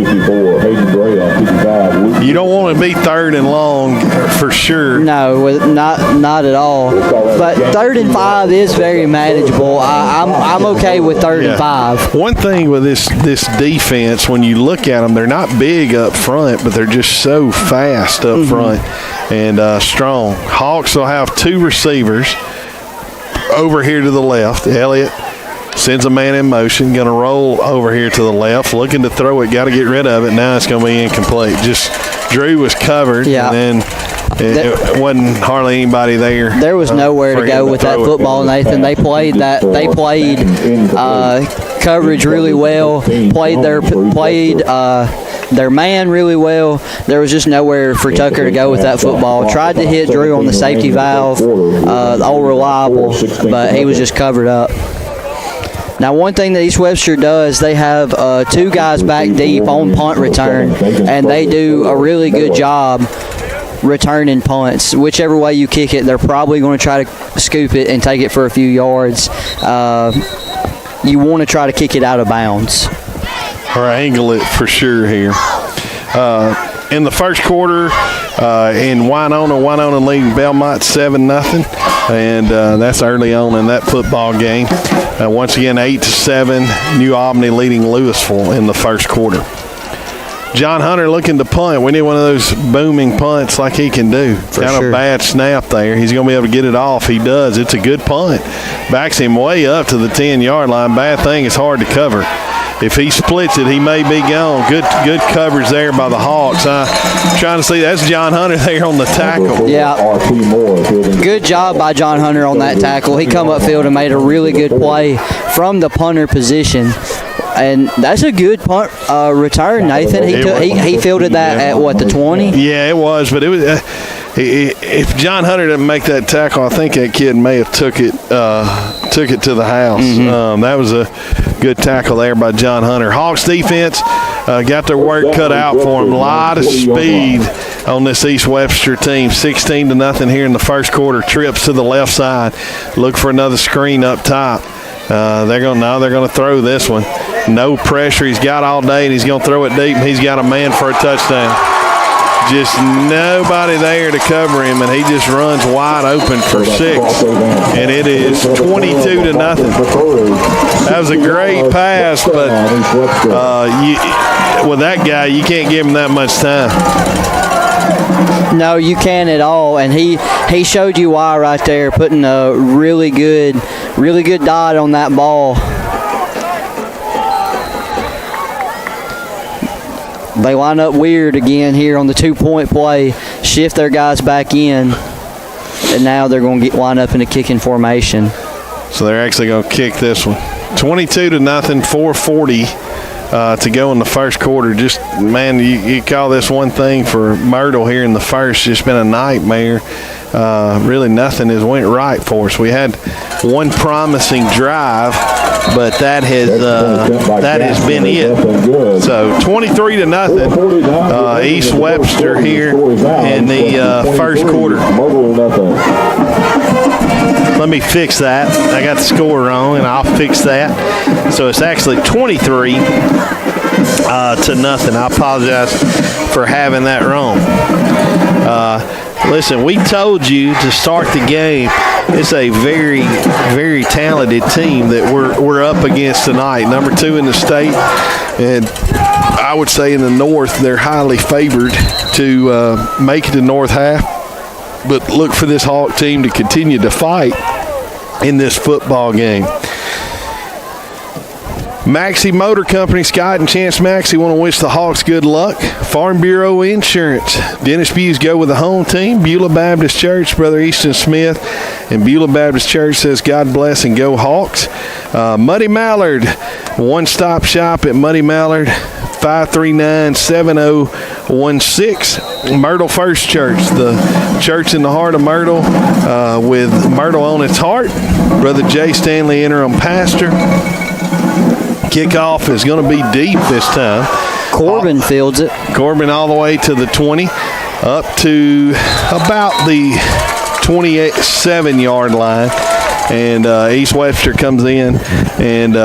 You don't want to be 3rd and long for sure. No, not at all. But 3rd and 5 is very manageable. I'm okay with 3rd and 5. One thing with this defense, when you look at them, they're not big up front, but they're just so fast up front and strong. Hawks will have 2 receivers over here to the left. Elliott sends a man in motion, going to roll over here to the left, looking to throw it, got to get rid of it. Now it's going to be incomplete. Just Drew was covered, and then it wasn't hardly anybody there. There was nowhere to go with that football, Nathan. They played coverage really well, played their man really well. There was just nowhere for Tucker to go with that football. Tried to hit Drew on the safety valve, the old reliable, but he was just covered up. Now, one thing that East Webster does, they have 2 guys back deep on punt return, and they do a really good job returning punts. Whichever way you kick it, they're probably going to try to scoop it and take it for a few yards. You want to try to kick it out of bounds. Or angle it for sure here. In the first quarter, in Winona leading Belmont 7-0, and that's early on in that football game. Once again, 8-7, New Albany leading Louisville in the first quarter. John Hunter looking to punt. We need one of those booming punts like he can do. Got a bad snap there. He's going to be able to get it off. He does. It's a good punt. Backs him way up to the 10-yard line. Bad thing, it's hard to cover. If he splits it, he may be gone. Good coverage there by the Hawks. Trying to see, that's John Hunter there on the tackle. Yeah. Good job by John Hunter on that tackle. He come upfield and made a really good play from the punter position. And that's a good punt return, Nathan. He fielded that at, the 20? Yeah, it was. But it was if John Hunter didn't make that tackle, I think that kid may have took it to the house. That was a good tackle there by John Hunter. Hawks defense got their work cut out for them. A lot of speed on this East Webster team. 16-0 here in the first quarter. Trips to the left side. Look for another screen up top. They're going to throw this one. No pressure. He's got all day, and he's going to throw it deep, and he's got a man for a touchdown. Just nobody there to cover him, and he just runs wide open for 6. And it is 22-0. That was a great pass, but with that guy, you can't give him that much time. No, you can't at all, and he showed you why right there, putting a really good dot on that ball. They line up weird again here on the 2-point play, shift their guys back in, and now they're going to line up in a kicking formation. So they're actually going to kick this one. 22-0, 4:40 to go in the first quarter. Just, man, you call this one thing for Myrtle here in the first. Just been a nightmare. Really nothing has went right for us. We had one promising drive, but that has been it. So 23-0, East Webster here in the first quarter. Let me fix that. I got the score wrong, and I'll fix that. So it's actually 23-0. I apologize for having that wrong. Listen, we told you to start the game it's a very, very talented team that we're up against tonight. Number 2 in the state, and I would say in the North they're highly favored to make it to North half. But look for this Hawk team to continue to fight in this football game. Maxey Motor Company, Scott and Chance Maxey want to wish the Hawks good luck. Farm Bureau Insurance, Dennis Buse go with the home team. Beulah Baptist Church, Brother Easton Smith, and Beulah Baptist Church says God bless and go Hawks. Muddy Mallard, one-stop shop at Muddy Mallard, 539-7016. Myrtle First Church, the church in the heart of Myrtle, with Myrtle on its heart. Brother Jay Stanley, interim pastor. Kickoff is going to be deep this time. Corbin fields it. Corbin all the way to the 20, up to about the 27-yard line. And East Webster comes in and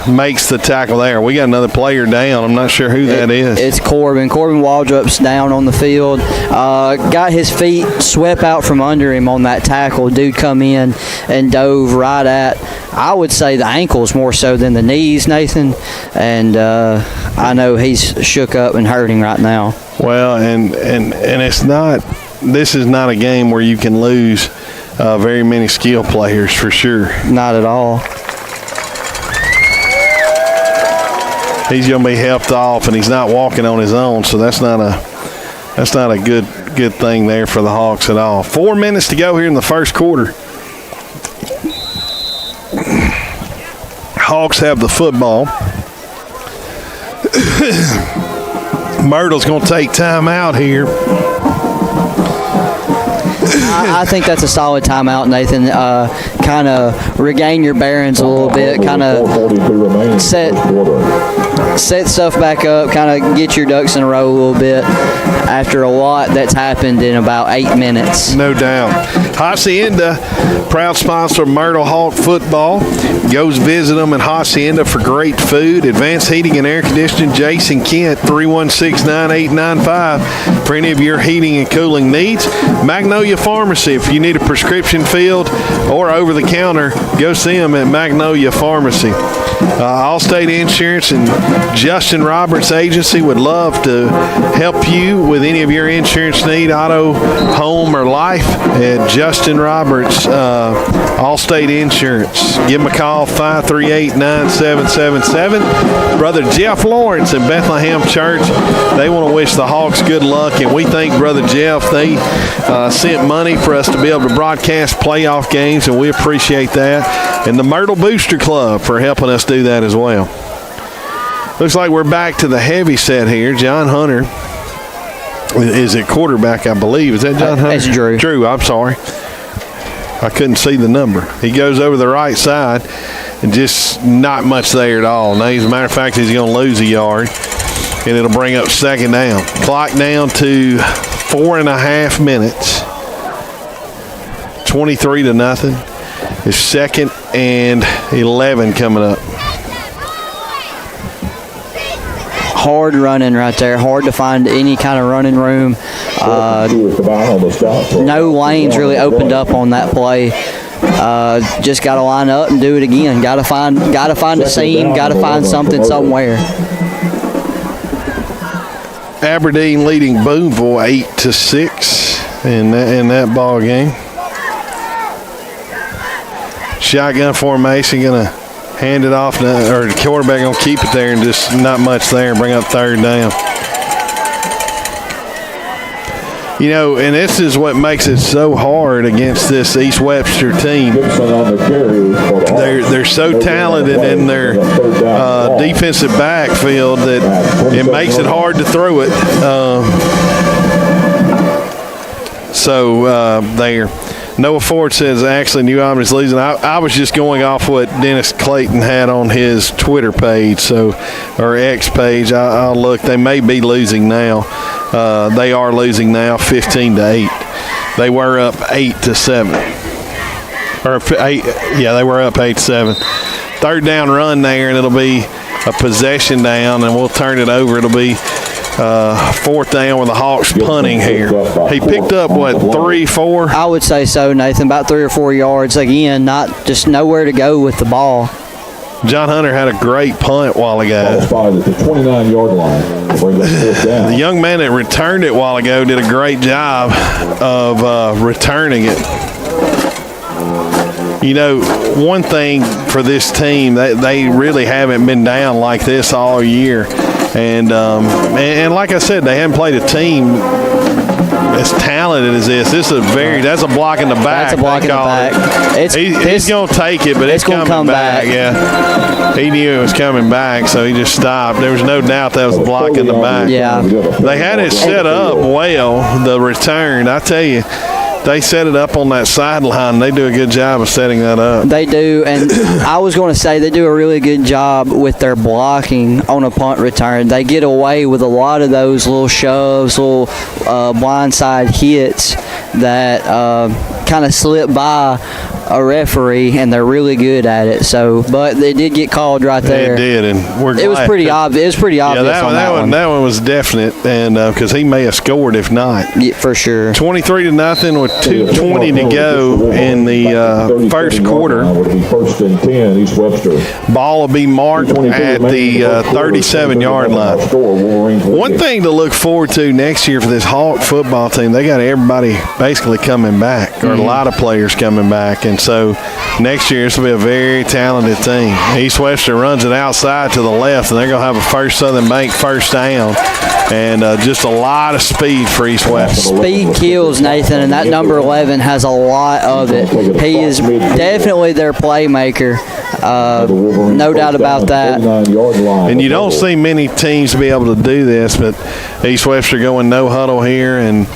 makes the tackle there. We got another player down. I'm not sure who that is. It's Corbin. Corbin Waldrop's down on the field. Got his feet swept out from under him on that tackle. Dude come in and dove right at, I would say, the ankles more so than the knees, Nathan. And I know he's shook up and hurting right now. Well, and it's not, this is not a game where you can lose very many skill players for sure. Not at all. He's going to be helped off, and he's not walking on his own, so that's not a good thing there for the Hawks at all. 4 minutes to go here in the first quarter. Hawks have the football. Myrtle's going to take time out here. I think that's a solid timeout, Nathan. Kind of regain your bearings a little bit, kind of set stuff back up, kind of get your ducks in a row a little bit after a lot that's happened in about 8 minutes. No doubt. Hacienda, proud sponsor of Myrtle Hawk football, goes visit them in Hacienda for great food. Advanced Heating and Air Conditioning, Jason Kent, 316-9895 for any of your heating and cooling needs. Magnolia Pharmacy, if you need a prescription filled or over the counter, go see them at Magnolia Pharmacy. Allstate Insurance and Justin Roberts Agency would love to help you with any of your insurance need, auto, home, or life, at Justin Roberts Allstate Insurance. Give them a call, 538-9777. Brother Jeff Lawrence in Bethlehem Church, they want to wish the Hawks good luck, and we thank Brother Jeff. They sent money for us to be able to broadcast playoff games, and we appreciate that. And the Myrtle Booster Club for helping us do that as well. Looks like we're back to the heavy set here. John Hunter is at quarterback, I believe. Is that John Hunter? That's Drew. Drew, I'm sorry. I couldn't see the number. He goes over the right side and just not much there at all. Now, as a matter of fact, he's going to lose a yard, and it'll bring up second down. Clock down to 4.5 minutes. 23-0. It's 2nd and 11 coming up. Hard running right there. Hard to find any kind of running room. No lanes really opened up on that play. Just got to line up and do it again. Got to find a seam. Got to find something somewhere. Aberdeen leading Boonville 8-6 in that ball game. Shotgun formation, going to hand it off, or the quarterback going to keep it there and just not much there and bring up third down. You know, and this is what makes it so hard against this East Webster team. They're so talented in their defensive backfield that it makes it hard to throw it. There. Noah Ford says, actually, New Albany's losing. I was just going off what Dennis Clayton had on his Twitter page, or X page. I'll look. They may be losing now. They are losing now, 15-8. They were up 8-7. Or 8. Yeah, they were up 8-7. Third down run there, and it'll be a possession down, and we'll turn it over. It'll be fourth down with the Hawks punting here. He picked up, what, 3, 4? I would say so, Nathan. About 3 or 4 yards. Again, not just nowhere to go with the ball. John Hunter had a great punt a while ago. Spotted at the 29-yard line. Bring that fourth down. The young man that returned it a while ago did a great job of returning it. You know, one thing for this team, they really haven't been down like this all year. And like I said, they haven't played a team as talented as this. This is that's a block in the back. That's a block in the back. He's going to take it, but it's going to come back. Yeah, he knew it was coming back, so he just stopped. There was no doubt that was a block in the back. Yeah, they had it set up well. The return, I tell you. They set it up on that sideline. They do a good job of setting that up. They do, and I was going to say they do a really good job with their blocking on a punt return. They get away with a lot of those little shoves, little blindside hits that kind of slip by a referee, and they're really good at it. So, but they did get called right there. It did, and we're glad. It was pretty obvious. It was pretty obvious. Yeah, that one was definite, and because he may have scored if not. Yeah, for sure. 23-0 with 2:20 to go in the first quarter. First and 10, East Webster. Ball will be marked at the 37-yard line. One thing to look forward to next year for this Hawk football team, they got everybody basically coming back, or a lot of players coming back, and so next year this will be a very talented team. East Webster runs it outside to the left, and they're going to have a First Southern Bank first down, and just a lot of speed for East Webster. Speed kills, Nathan, and that number 11 has a lot of it. He is definitely their playmaker. No doubt about that. And you don't see many teams be able to do this, but East Webster going no huddle here and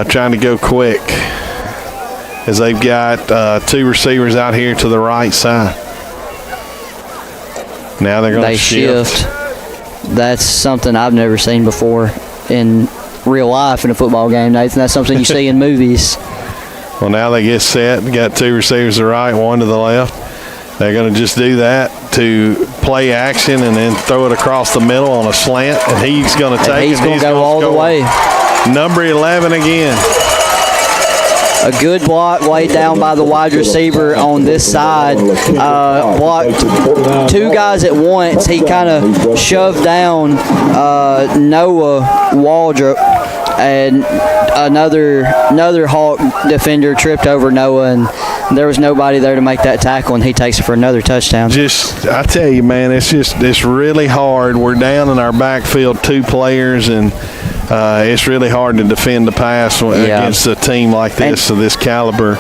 trying to go quick, as they've got 2 receivers out here to the right side. Now they're going to shift. That's something I've never seen before in real life in a football game, Nathan. That's something you see in movies. Well, now they get set. They got 2 receivers to the right, 1 to the left. They're going to just do that to play action and then throw it across the middle on a slant, and he's going to take it. He's going to go all the way. Number 11 again. A good block laid down by the wide receiver on this side. Blocked 2 guys at once. He kind of shoved down Noah Waldrop, and another Hawk defender tripped over Noah, and there was nobody there to make that tackle, and he takes it for another touchdown. I tell you, man, it's really hard. We're down in our backfield 2 players, and it's really hard to defend the pass against a team like this of this caliber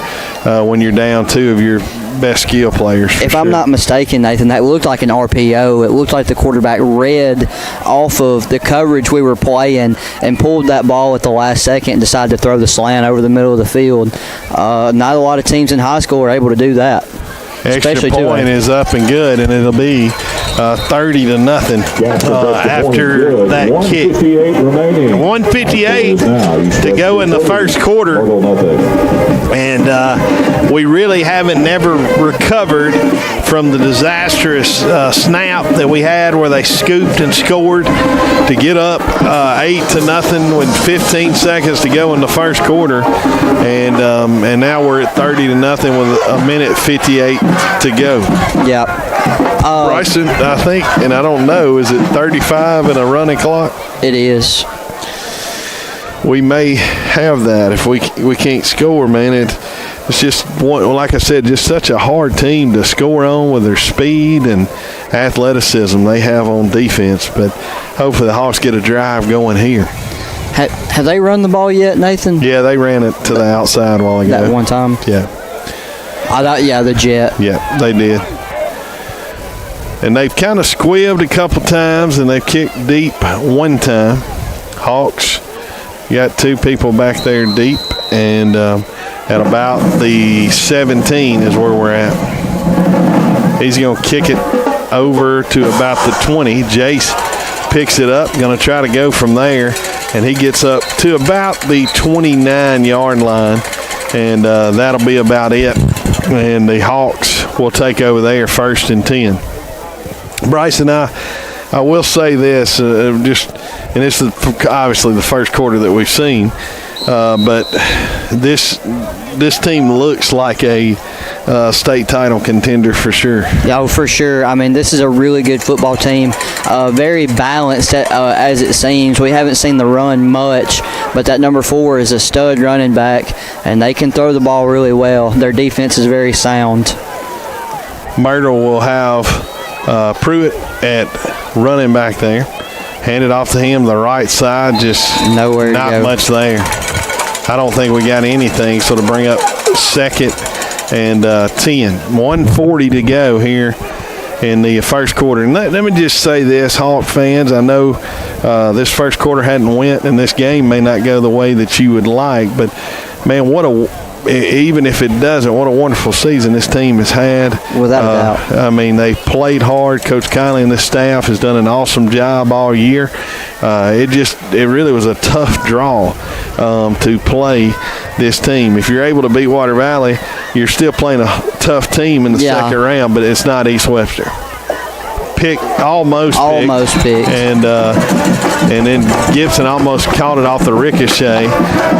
when you're down 2 of your best skill players. If I'm not mistaken, Nathan, that looked like an RPO. It looked like the quarterback read off of the coverage we were playing and pulled that ball at the last second and decided to throw the slant over the middle of the field. Not a lot of teams in high school are able to do that. Extra point is up and good, and it'll be 30-0 after that kick. 1:58 to go in the first quarter, and we really haven't never recovered from the disastrous snap that we had where they scooped and scored to get up 8-0 with 15 seconds to go in the first quarter, and now we're at 30-0 with 1:58 to go. Yeah. Bryson, I think, and I don't know, is it 35 and a running clock? It is. We may have that if we can't score, man. It's just, like I said, just such a hard team to score on with their speed and athleticism they have on defense. But hopefully the Hawks get a drive going here. Have they run the ball yet, Nathan? Yeah, they ran it to the outside a while ago. That one time? Yeah. The jet. Yeah, they did. And they've kind of squibbed a couple times, and they've kicked deep one time. Hawks got 2 people back there deep, and at about the 17 is where we're at. He's going to kick it over to about the 20. Jace picks it up, going to try to go from there, and he gets up to about the 29-yard line, and that'll be about it. And the Hawks will take over there 1st and 10. Bryson, I will say this, just and this is obviously the first quarter that we've seen, but this team looks like a state title contender for sure. Yeah, for sure. I mean, this is a really good football team. Very balanced as it seems. We haven't seen the run much, but that number 4 is a stud running back, and they can throw the ball really well. Their defense is very sound. Myrtle will have Pruitt at running back there. Hand it off to him, the right side, just nowhere not to go. Much there. I don't think we got anything, so to bring up second and 10. 1:40 to go here in the first quarter. And let me just say this, Hawk fans, I know this first quarter hadn't went, and this game may not go the way that you would like, but, man, even if it doesn't, what a wonderful season this team has had. Without a doubt. I mean, they played hard. Coach Kiley and the staff has done an awesome job all year. It really was a tough draw to play this team. If you're able to beat Water Valley, you're still playing a tough team in the second round, but it's not East Webster. Almost picked. And then Gibson almost caught it off the ricochet,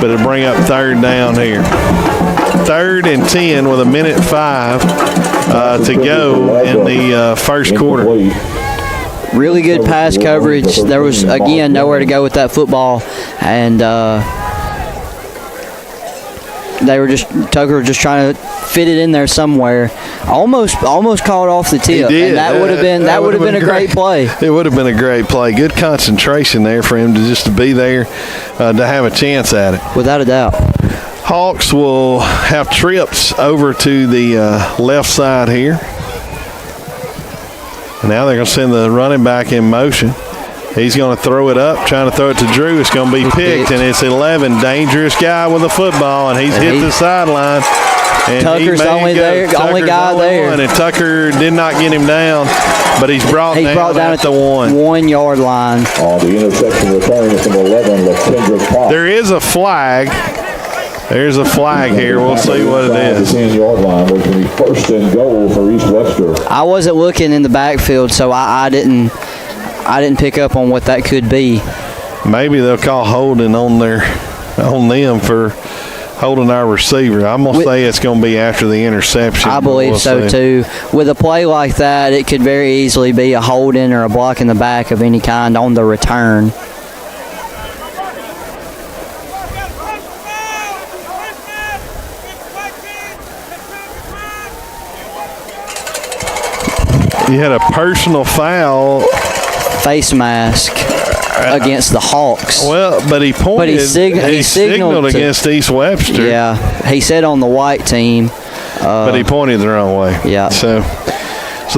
but it'll bring up third down here. 3rd and 10 with 1:05 to go in the first quarter. Really good pass coverage. There was, again, nowhere to go with that football, and Tucker was just trying to fit it in there somewhere. Almost caught off the tip. He did. And that would have been a great play. It would have been a great play. Good concentration there for him to be there to have a chance at it. Without a doubt. Hawks will have trips over to the left side here. Now they're going to send the running back in motion. He's going to throw it up, trying to throw it to Drew. It's going to be picked, and it's 11. Dangerous guy with a football, and he's hit the sideline. And Tucker's the only guy there. And Tucker did not get him down, but he's brought down at the 1 yard line. On the interception return is number 11, LaKendra Park. There is a flag. There's a flag here. We'll see what it is. The 10-yard line was going to be 1st and goal for East Webster. I wasn't looking in the backfield, so I didn't pick up on what that could be. Maybe they'll call holding on them for holding our receiver. I'm going to say it's going to be after the interception. I believe so, too. With a play like that, it could very easily be a holding or a block in the back of any kind on the return. You had a personal foul. Face mask against the Hawks. Well, but he pointed. But he signaled against East Webster. Yeah, he said on the white team. But he pointed the wrong way. Yeah. So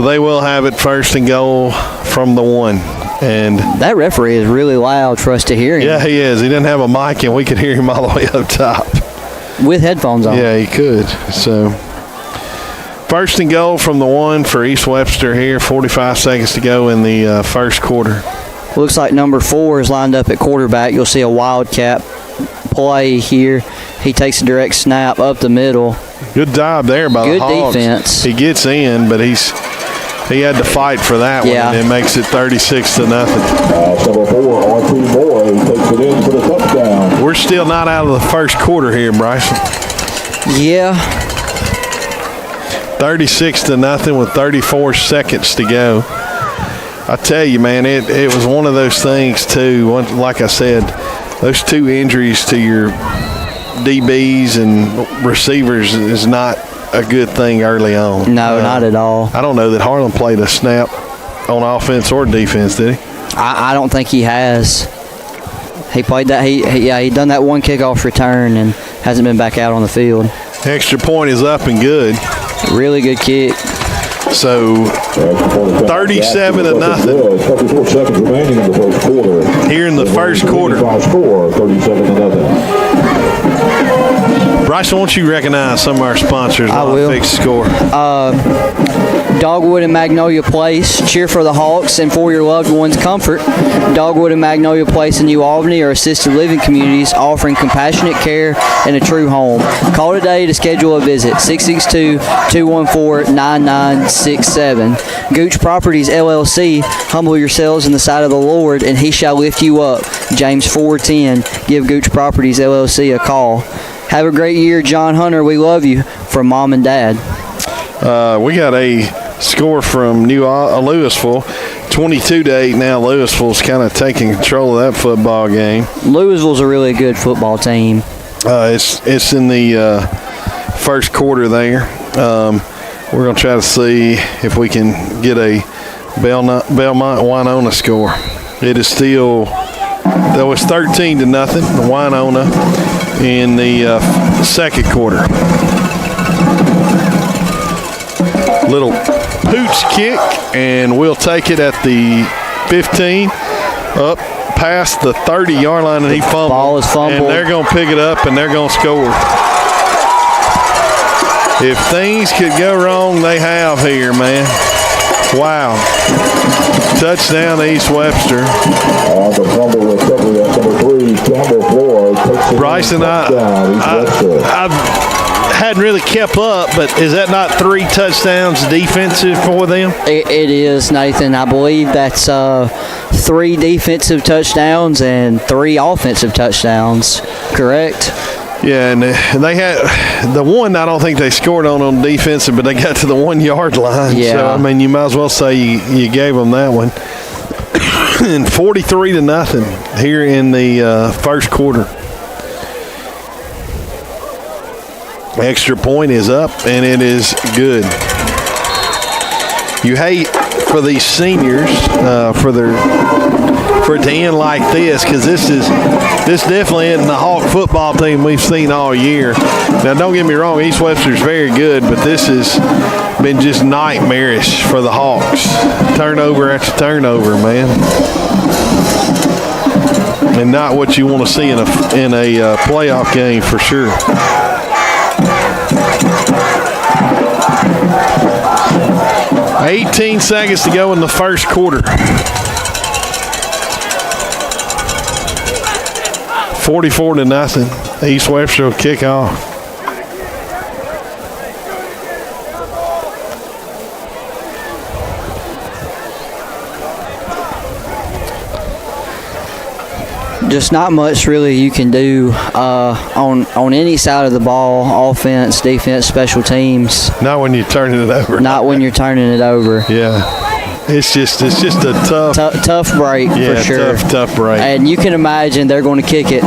they will have it 1st and goal from the 1. And that referee is really loud for us to hear him. Yeah, he is. He didn't have a mic, and we could hear him all the way up top. With headphones on. Yeah, he could. So 1st and goal from the 1 for East Webster here. 45 seconds to go in the first quarter. Looks like number 4 is lined up at quarterback. You'll see a wildcat play here. He takes a direct snap up the middle. Good job there by the Hawks. Good defense. He gets in, but he had to fight for that one, and it makes it 36-0. Number 4, R.T. Boy, takes it in for the touchdown. We're still not out of the first quarter here, Bryson. Yeah. 36-0 with 34 seconds to go. I tell you, man, it was one of those things, too. Like I said, those 2 injuries to your DBs and receivers is not a good thing early on. No, not at all. I don't know that Harlan played a snap on offense or defense, did he? I don't think he has. He played that. He done that 1 kickoff return and hasn't been back out on the field. Extra point is up and good. Really good kick. So 37-0. 34 seconds remaining in the first quarter. Here in the first quarter. Score 37-0. Bryce, why don't you recognize some of our sponsors? I will. Fix the score. Dogwood and Magnolia Place, cheer for the Hawks and for your loved ones' comfort. Dogwood and Magnolia Place in New Albany are assisted living communities offering compassionate care and a true home. Call today to schedule a visit, 662-214-9967. Gooch Properties, LLC, humble yourselves in the sight of the Lord, and he shall lift you up. James 4:10. Give Gooch Properties, LLC a call. Have a great year, John Hunter. We love you. From Mom and Dad. We got a score from Louisville, 22-8 now. Louisville's kind of taking control of that football game. Louisville's a really good football team. It's in the first quarter there. We're going to try to see if we can get a Belmont-Winona score. It is still, though it's 13-0, Winona in the second quarter. Little pooch kick, and we'll take it at the 15, up past the 30-yard line, and he fumbled. Ball is fumbled. And they're going to pick it up, and they're going to score. If things could go wrong, they have here, man. Wow. Touchdown, East Webster. The fumble recovery at number 3, Campbell Floyd. Bryson, I hadn't really kept up, but is that not 3 touchdowns defensive for them? It is, Nathan. I believe that's 3 defensive touchdowns and 3 offensive touchdowns, correct? Yeah, and they had the one. I don't think they scored on defensive, but they got to the 1-yard line. Yeah. So I mean, you might as well say you gave them that one. And 43-0 here in the first quarter. Extra point is up, and it is good. You hate for these seniors for it to end like this, because this definitely isn't the Hawk football team we've seen all year. Now, don't get me wrong, East Webster's very good, but this has been just nightmarish for the Hawks. Turnover after turnover, man. And not what you want to see in a playoff game for sure. $18 seconds to go in the first quarter. 44-0. East Webster will kick off. Just not much really you can do on any side of the ball, offense, defense, special teams. Not when you're turning it over. Not when you're turning it over. Yeah. It's just a tough break for sure. Tough break. And you can imagine they're going to kick it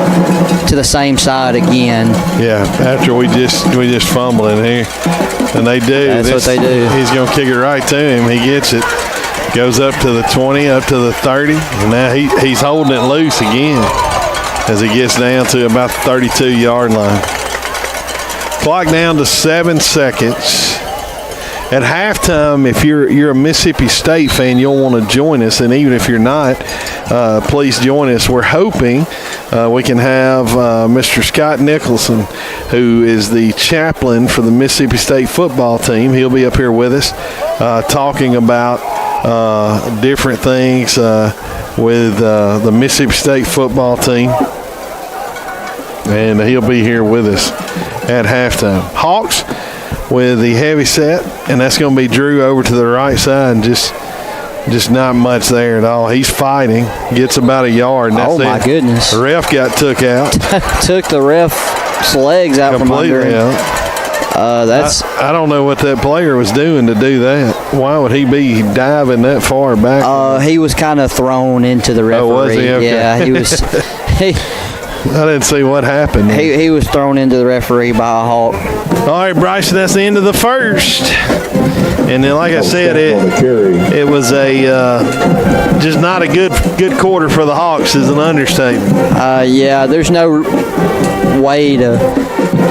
to the same side again. Yeah, after we just fumble in here. And they do. That's what they do. He's going to kick it right to him. He gets it. Goes up to the 20, up to the 30, and now he's holding it loose again as he gets down to about the 32-yard line. Clock down to 7 seconds. At halftime, if you're a Mississippi State fan, you'll want to join us, and even if you're not, please join us. We're hoping we can have Mr. Scott Nicholson, who is the chaplain for the Mississippi State football team. He'll be up here with us talking about different things with the Mississippi State football team, and he'll be here with us at halftime. Hawks with the heavy set, and that's going to be Drew over to the right side, and just not much there at all. He's fighting, gets about a yard. And that's my goodness! The ref got took out. Took the ref's legs out completely from under him. I don't know what that player was doing to do that. Why would he be diving that far back? He was kind of thrown into the referee. Oh, was he? Okay. Yeah, he was. I didn't see what happened. He was thrown into the referee by a Hawk. All right, Bryson, that's the end of the first. And then, like I said, it was a just not a good quarter for the Hawks is an understatement. Yeah, there's no way to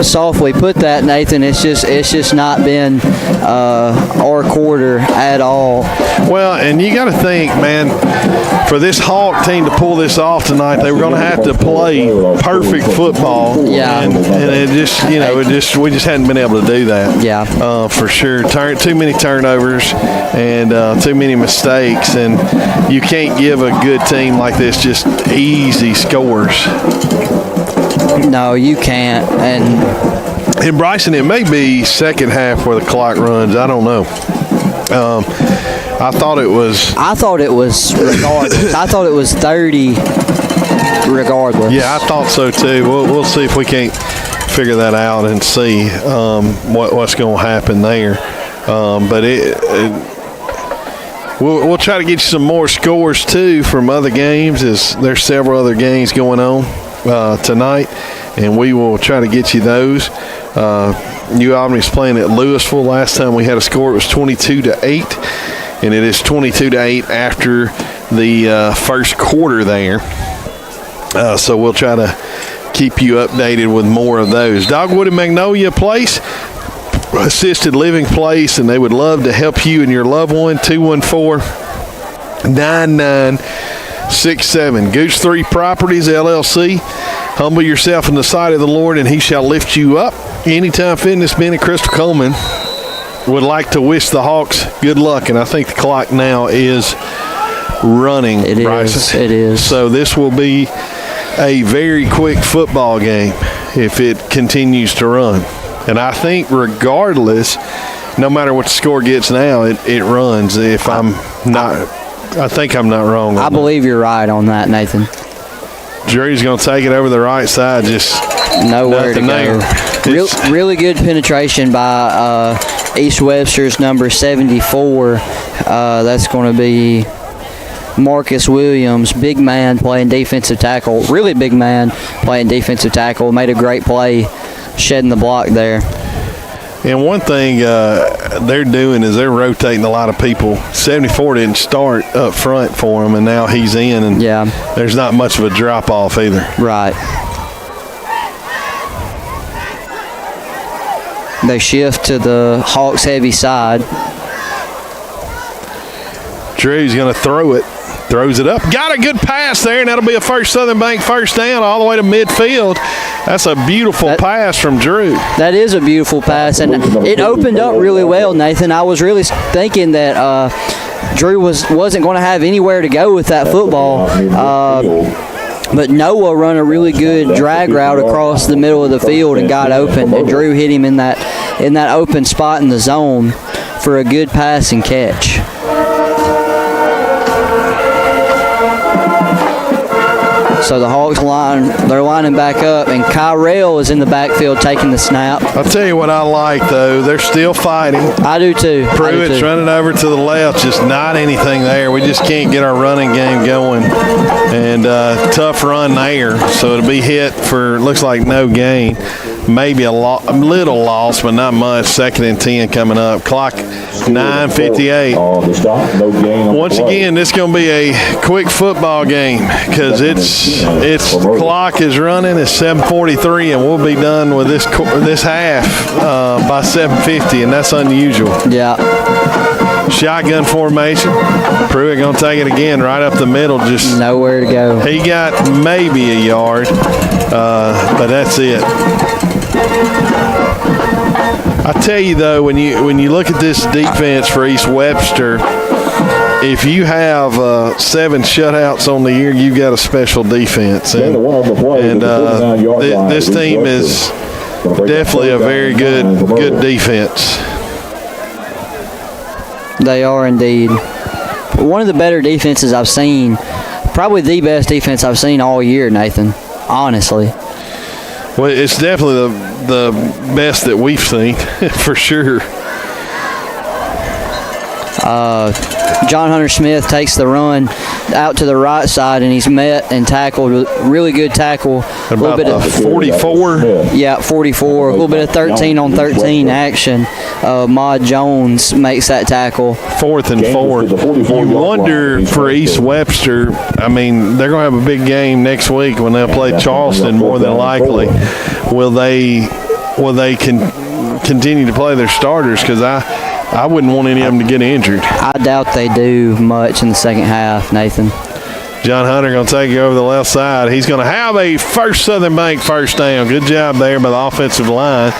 softly put that, Nathan. It's just not been our quarter at all. Well, and you got to think, man, for this Hawk team to pull this off tonight, they were going to have to play perfect football. Yeah. And it just, we just hadn't been able to do that. Yeah. For sure. Too many turnovers and too many mistakes, and you can't give a good team like this just easy scores. No, you can't. And Bryson, it may be second half where the clock runs. I don't know. I thought it was regardless. I thought it was 30 regardless. Yeah, I thought so too. We'll see if we can't figure that out and see what's going to happen there. But we'll try to get you some more scores too from other games, as there's several other games going on tonight, and we will try to get you those. New Albany's playing at Louisville. Last time we had a score, it was 22-8, and it is 22-8 after the first quarter there. So we'll try to keep you updated with more of those. Dogwood and Magnolia Place, assisted living place, and they would love to help you and your loved one. 214-9967. Goose 3 Properties, LLC. Humble yourself in the sight of the Lord, and he shall lift you up. Anytime Fitness, Ben and Crystal Coleman would like to wish the Hawks good luck, and I think the clock now is running. It is. So this will be a very quick football game if it continues to run. And I think regardless, no matter what the score gets now, it runs. If I'm not, I think I'm not wrong. I believe you're right on that, Nathan. Drew's going to take it over the right side. Just nowhere to go. Really good penetration by East Webster's number 74. That's going to be Marcus Williams, big man playing defensive tackle. Really big man playing defensive tackle. Made a great play shedding the block there. And one thing they're doing is they're rotating a lot of people. 74 didn't start up front for him, and now he's in, and there's not much of a drop-off either. Right. They shift to the Hawks' heavy side. Drew's going to throw it. Throws it up. Got a good pass there, and that'll be a First Southern Bank first down all the way to midfield. That's a beautiful pass from Drew. That is a beautiful pass, and it opened up really well, Nathan. I was really thinking that Drew wasn't going to have anywhere to go with that football. But Noah run a really good drag route across the middle of the field and got open, and Drew hit him in that open spot in the zone for a good pass and catch. So the Hawks they're lining back up, and Kyrell is in the backfield taking the snap. I'll tell you what I like, though. They're still fighting. I do too. Pruitt's running over to the left, just not anything there. We just can't get our running game going. And tough run there, so it'll be hit for, looks like no gain. Maybe a little loss, but not much. 2nd and 10 coming up. Clock 9:58. Once again, this is going to be a quick football game because its clock is running. It's 7:43, and we'll be done with this half by 7:50, and that's unusual. Yeah. Shotgun formation. Pruitt going to take it again right up the middle. Just nowhere to go. He got maybe a yard, but that's it. I tell you though, when you look at this defense for East Webster, if you have 7 shutouts on the year, you've got a special defense. And this team is definitely a very good defense. They are indeed. One of the better defenses I've seen, probably the best defense I've seen all year, Nathan, honestly. Well, it's definitely the best that we've seen, for sure. John Hunter Smith takes the run out to the right side, and he's met and tackled. Really good tackle. A little bit of 44. Yeah, 44. A little bit of 13-on-13 action. Maud Jones makes that tackle. 4th and 4. You wonder for East Webster, I mean, they're going to have a big game next week when they'll play Charleston more than likely. Will they will they can continue to play their starters? Because I wouldn't want any of them to get injured. I doubt they do much in the second half, Nathan. John Hunter going to take it over the left side. He's going to have a First Southern Bank first down. Good job there by the offensive line.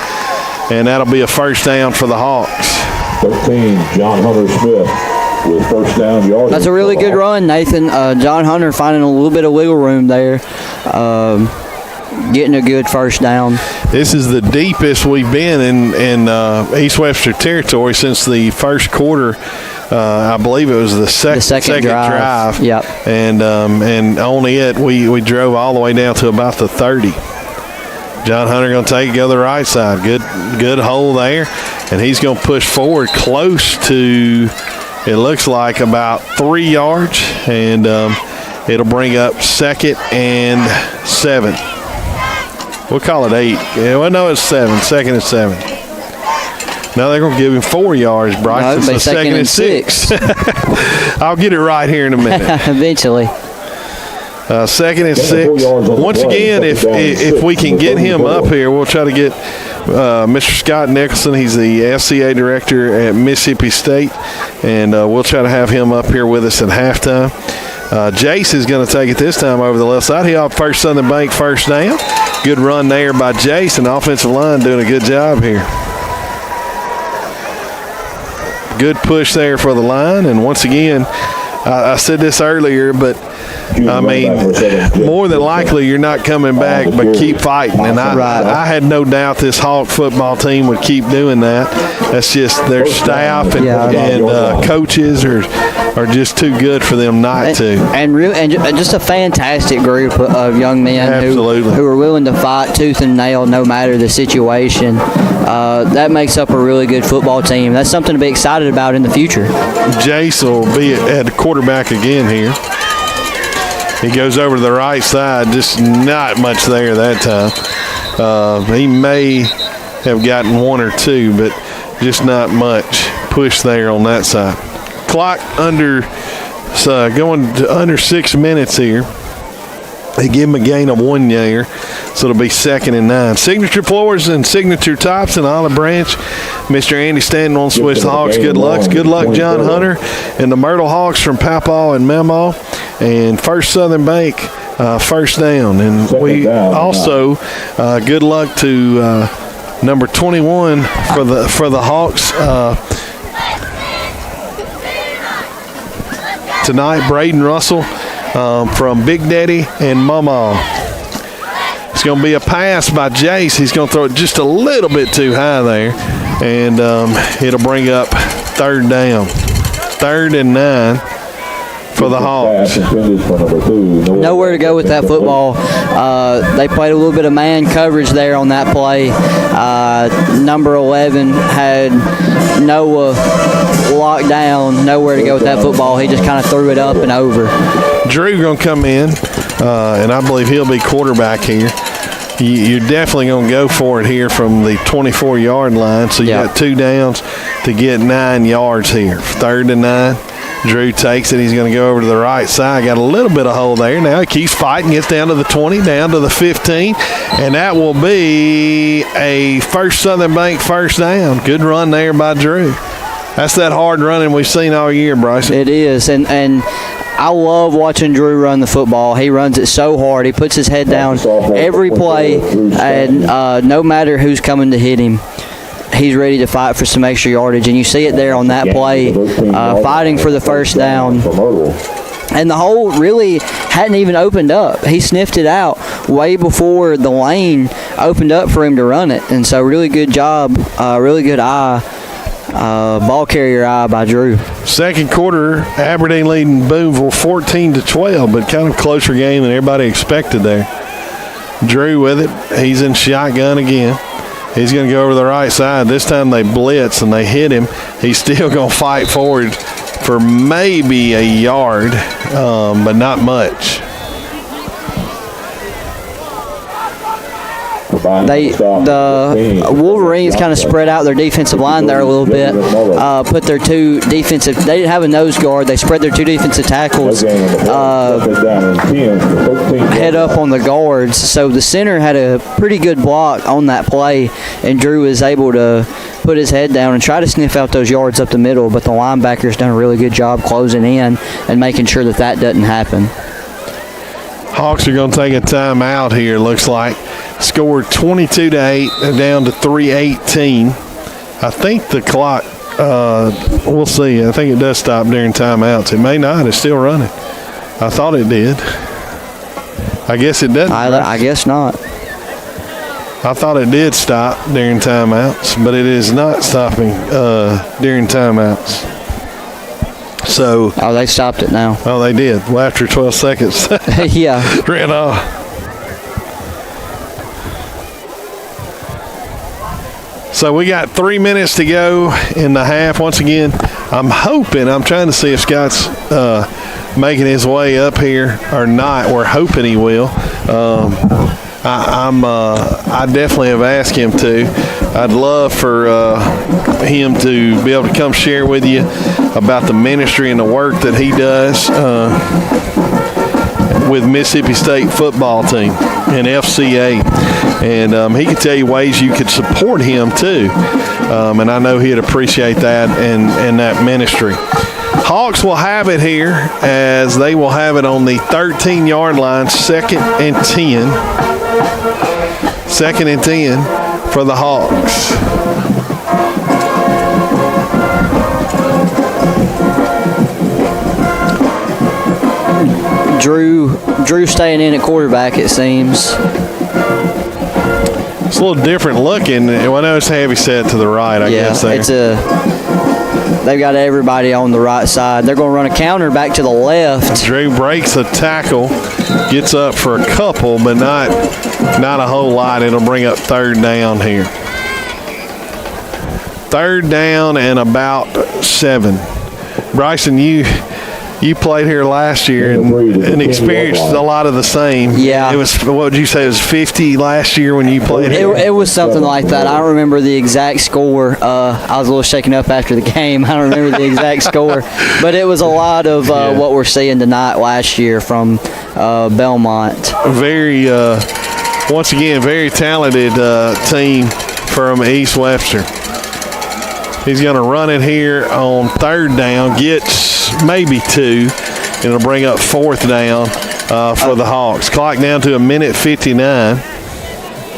And that'll be a first down for the Hawks. 13, John Hunter Smith with first down yardage. That's a really good run, Nathan. John Hunter finding a little bit of wiggle room there. Getting a good first down. This is the deepest we've been in East Webster territory since the first quarter. I believe it was the second drive. Yep. And on it, we drove all the way down to about the 30. John Hunter going to take it, go to the right side. Good hole there. And he's going to push forward close to, it looks like, about 3 yards. And it'll bring up 2nd and 7. We'll call it 8. Yeah, well, no, it's 7. 2nd and 7. Now they're going to give him 4 yards, Bryce. No, it's a 2nd and 6. I'll get it right here in a minute. Eventually. 2nd and 6. Once again, if we can get him up here, we'll try to get Mr. Scott Nicholson. He's the FCA director at Mississippi State, and we'll try to have him up here with us at halftime. Jace is going to take it this time over the left side. He'll have First Southern Bank first down. Good run there by Jace, and the offensive line doing a good job here. Good push there for the line, and once again, I said this earlier, but I mean, more than likely you're not coming back, but keep fighting. And I had no doubt this Hawk football team would keep doing that. That's just their staff and coaches are just too good for them not to. And just a fantastic group of young men who are willing to fight tooth and nail no matter the situation. That makes up a really good football team. That's something to be excited about in the future. Jace will be at the quarterback again here. He goes over to the right side, just not much there that time. He may have gotten 1 or 2, but just not much push there on that side. Clock going to under 6 minutes here. They give him a gain of 1 there, so it'll be 2nd and 9. Signature Floors and Signature Tops in Olive Branch. Mr. Andy Stanton on Switch the Hawks. Good luck. Good luck, John Hunter and the Myrtle Hawks from Papaw and Memo. And First Southern Bank, first down. And we also good luck to number 21 for the Hawks tonight, Braden Russell. From Big Daddy and Mama. It's going to be a pass by Jace. He's going to throw it just a little bit too high there. And it'll bring up 3rd down. 3rd and 9 for the Hawks. Nowhere to go with that football. They played a little bit of man coverage there on that play. Number 11 had Noah locked down. Nowhere to go with that football. He just kind of threw it up and over. Drew going to come in, and I believe he'll be quarterback here. You're definitely going to go for it here from the 24-yard line. So you got 2 downs to get 9 yards here. 3rd and 9. Drew takes it. He's going to go over to the right side. Got a little bit of hole there. Now he keeps fighting. Gets down to the 20, down to the 15. And that will be a First Southern Bank first down. Good run there by Drew. That's that hard running we've seen all year, Bryson. It is. And I love watching Drew run the football. He runs it so hard. He puts his head down every play. And no matter who's coming to hit him, he's ready to fight for some extra yardage, and you see it there on that play, fighting for the first down. And the hole really hadn't even opened up. He sniffed it out way before the lane opened up for him to run it. And so really good job, really good eye, ball carrier eye by Drew. Second quarter, Aberdeen leading Boonville 14-12, but kind of closer game than everybody expected there. Drew with it. He's in shotgun again. He's going to go over the right side. This time they blitz and they hit him. He's still going to fight forward for maybe a yard, but not much. The Wolverines kind of spread out their defensive line there a little bit. Put their two defensive. They didn't have a nose guard. They spread their two defensive tackles head up on the guards. So the center had a pretty good block on that play, and Drew was able to put his head down and try to sniff out those yards up the middle. But the linebackers done a really good job closing in and making sure that doesn't happen. Hawks are going to take a timeout here, looks like. Scored 22-8, down to 3:18. I think the clock, we'll see. I think it does stop during timeouts. It may not. It's still running. I thought it did. I guess it doesn't. I guess not. I thought it did stop during timeouts, but it is not stopping during timeouts. So. Oh, they stopped it now. Oh, they did. Well, after 12 seconds. Yeah. Ran off. So we got 3 minutes to go in the half. Once again, I'm trying to see if Scott's making his way up here or not. We're hoping he will. I definitely have asked him to. I'd love for him to be able to come share with you about the ministry and the work that he does with Mississippi State football team and FCA. And he could tell you ways you could support him too. And I know he'd appreciate that and that ministry. Hawks will have it here as they will have it on the 13-yard line, 2nd and 10. 2nd and 10 for the Hawks. Drew staying in at quarterback, it seems. It's a little different looking. Well, I know it's heavy set to the right, I guess. There. They've got everybody on the right side. They're going to run a counter back to the left. Drew breaks a tackle, gets up for a couple, but not a whole lot. It'll bring up 3rd down here. 3rd down and about 7. Bryson, you played here last year and experienced a lot of the same. Yeah. It was, what would you say, it was 50 last year when you played here? It was something like that. I don't remember the exact score. I was a little shaken up after the game. I don't remember the exact score. But it was a lot of what we're seeing tonight last year from Belmont. Once again, very talented team from East Webster. He's going to run it here on 3rd down, gets maybe 2. It'll bring up 4th down for the Hawks. Clock down to 1:59.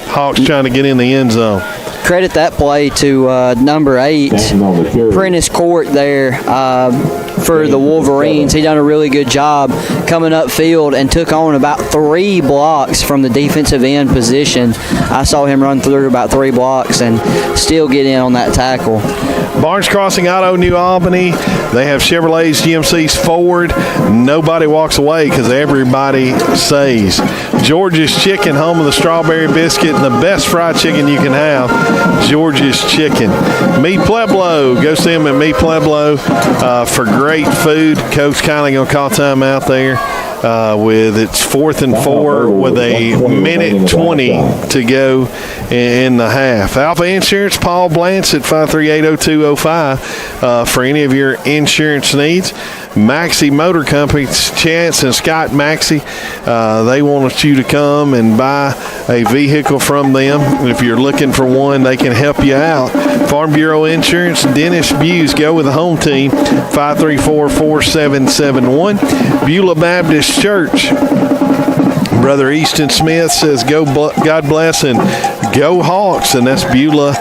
Hawks trying to get in the end zone. Credit that play to number 8, Prentice Court there for the Wolverines. He done a really good job coming upfield and took on about 3 blocks from the defensive end position. I saw him run through about 3 blocks and still get in on that tackle. Barnes Crossing Auto, New Albany. They have Chevrolets, GMCs, Ford. Nobody walks away because everybody saves. George's Chicken, home of the strawberry biscuit and the best fried chicken you can have. George's Chicken. Meat Pueblo. Go see them at Meat Pueblo for great food. Coach kindly going to call time out there. With it's 4th and 4 with a 1:20 to go in the half. Alpha Insurance, Paul Blance at 538-0205 for any of your insurance needs. Maxey Motor Company, Chance and Scott Maxey, they want you to come and buy a vehicle from them. If you're looking for one, they can help you out. Farm Bureau Insurance, Dennis Buse, go with the home team, 534-4771. Beulah Baptist Church, Brother Easton Smith says, "Go, God bless, and go Hawks," and that's Beulah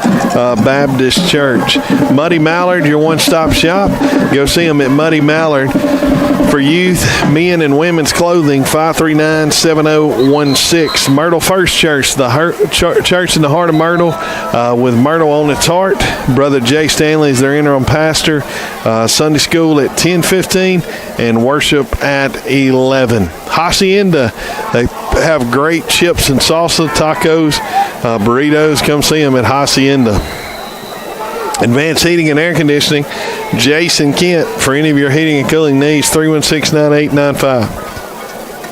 Baptist Church. Muddy Mallard, your one-stop shop. Go see them at Muddy Mallard for youth, men, and women's clothing, 539-7016. Myrtle First Church, the church in the heart of Myrtle, with Myrtle on its heart. Brother Jay Stanley is their interim pastor. Sunday school at 10:15 and worship at 11. Hacienda, they have great chips and salsa, tacos, burritos. Come see them at Hacienda. Advanced Heating and Air Conditioning, Jason Kent, for any of your heating and cooling needs, 316-9895.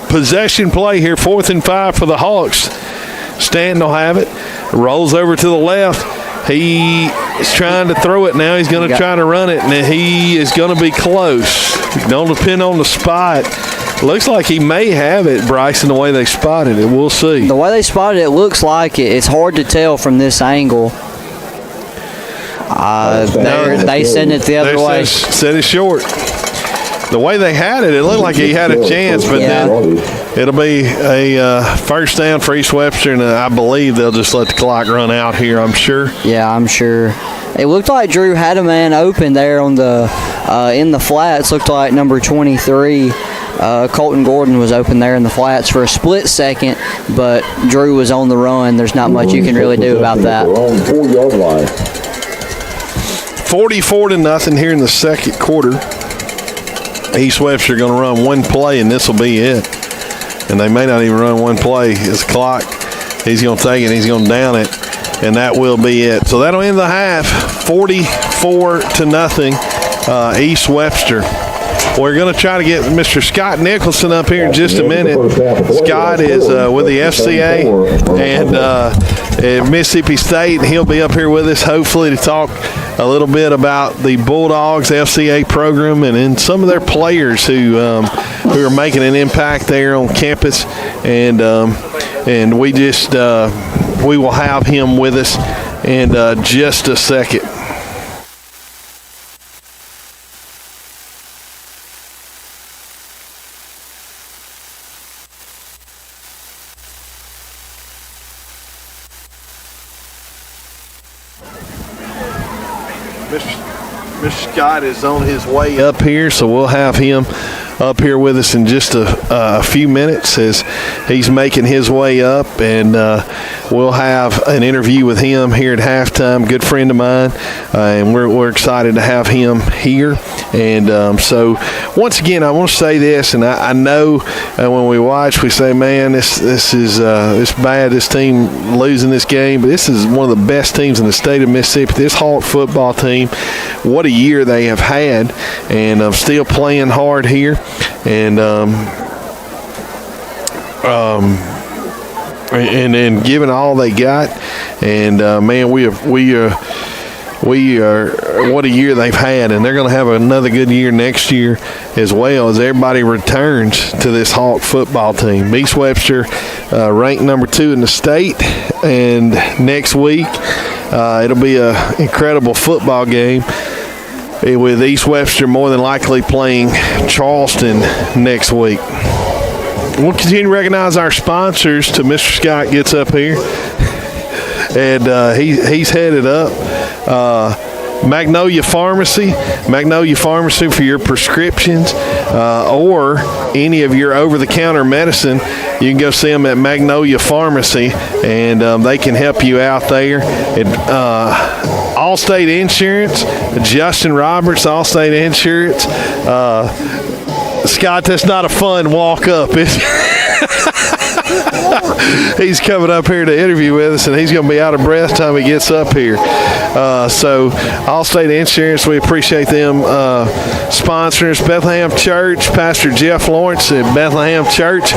Possession play here, 4th and 5 for the Hawks. Stanton will have it. Rolls over to the left. He is trying to throw it now. He's going to try to run it, and he is going to be close. Don't depend on the spot. Looks like he may have it, Bryson, the way they spotted it. We'll see. The way they spotted it looks like it. It's hard to tell from this angle. They send it the other way. Set it short. The way they had it, it looked like he had a chance, but then it'll be a first down for East Webster, and I believe they'll just let the clock run out here, I'm sure. Yeah, I'm sure. It looked like Drew had a man open there on the in the flats. Looked like number 23, Colton Gordon, was open there in the flats for a split second, but Drew was on the run. There's not much you can really do about that. 44-0 here in the second quarter. East Webster going to run one play, and this will be it. And they may not even run one play. It's the clock. He's going to take it. He's going to down it, and that will be it. So that'll end the half, 44-0, East Webster. We're going to try to get Mr. Scott Nicholson up here in just a minute. Scott is with the FCA and at Mississippi State. He'll be up here with us hopefully to talk a little bit about the Bulldogs FCA program and some of their players who are making an impact there on campus. And we just we will have him with us in just a second. Mr. Scott is on his way up here, so we'll have him up here with us in just a few minutes as he's making his way up, and we'll have an interview with him here at halftime. Good friend of mine, and we're excited to have him here. And so once again, I want to say this, and I know when we watch, we say, man, this is it's bad, this team losing this game, but this is one of the best teams in the state of Mississippi. This Hawk football team, what a year they have had, and I'm still playing hard here. And and giving all they got, and man, we are what a year they've had, and they're going to have another good year next year as well as everybody returns to this Hawk football team. East Webster ranked number 2 in the state, and next week it'll be an incredible football game, with East Webster more than likely playing Charleston next week. We'll continue to recognize our sponsors till Mr. Scott gets up here. And he's headed up. Magnolia Pharmacy for your prescriptions or any of your over-the-counter medicine. You can go see them at Magnolia Pharmacy, and they can help you out there. Allstate Insurance, Justin Roberts, Allstate Insurance. Scott, that's not a fun walk up, is it? He's coming up here to interview with us, and he's going to be out of breath time he gets up here. So Allstate Insurance, we appreciate them sponsoring us. Bethlehem Church, Pastor Jeff Lawrence at Bethlehem Church.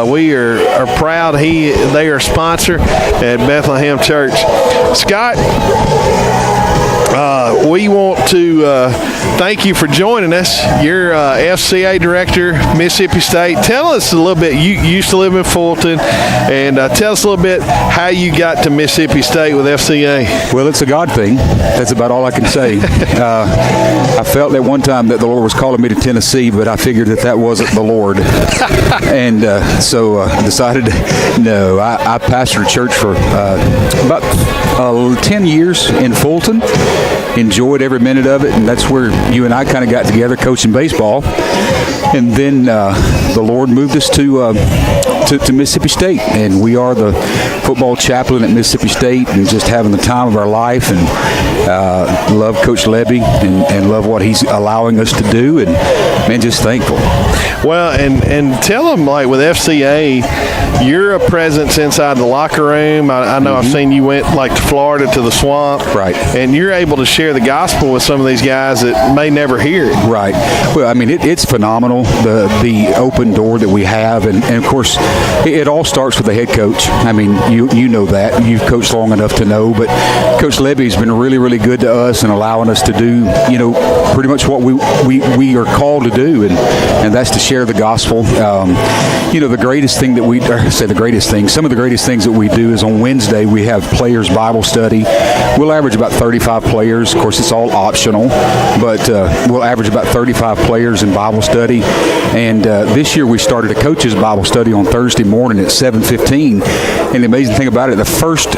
We are proud they are a sponsor at Bethlehem Church. Scott, we want to thank you for joining us. You're FCA Director, Mississippi State. Tell us a little bit. You used to live in Fulton, and tell us a little bit how you got to Mississippi State with FCA. Well, it's a God thing. That's about all I can say. I felt at one time that the Lord was calling me to Tennessee, but I figured that wasn't the Lord. And so decided, no, I pastored a church for about 10 years in Fulton. Enjoyed every minute of it, and that's where you and I kind of got together coaching baseball. And then the Lord moved us to Mississippi State, and we are the football chaplain at Mississippi State, and just having the time of our life, and love Coach Levy and love what he's allowing us to do, and man, just thankful. Well, and tell them, like, with FCA, you're a presence inside the locker room. I know I've seen you went, like, to Florida to the Swamp. Right. And you're able to share the gospel with some of these guys that may never hear it. Right. Well, I mean, it's phenomenal, the open door that we have. And of course, it all starts with the head coach. I mean, you know that. You've coached long enough to know. But Coach Levy's been really, really good to us and allowing us to do, pretty much what we are called to do. And that's to share the gospel. The greatest thing that some of the greatest things that we do is on Wednesday we have players Bible study. We'll average about 35 players. Of course, it's all optional, but we'll average about 35 players in Bible study. And this year we started a coaches Bible study on Thursday morning at 7:15. And the amazing thing about it, the first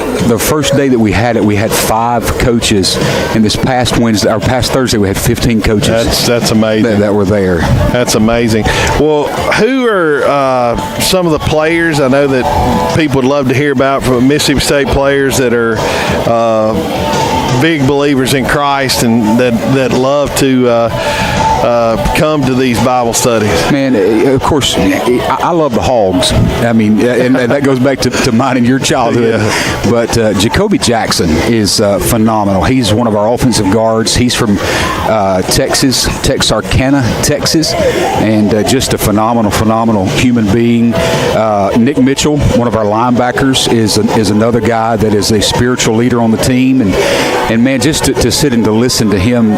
day that we had it, we had 5 coaches. And this past Thursday, we had 15 coaches. That's amazing. That were there. That's amazing. Well, who are some of the players I know that people would love to hear about from Mississippi State players that are big believers in Christ and that love to come to these Bible studies? Man, of course, I love the Hogs. I mean, and that goes back to mine and your childhood. Yeah. But Jacoby Jackson is phenomenal. He's one of our offensive guards. He's from Texarkana, Texas, and just a phenomenal human being. Nick Mitchell, one of our linebackers, is another guy that is a spiritual leader on the team. And man, just to sit and to listen to him,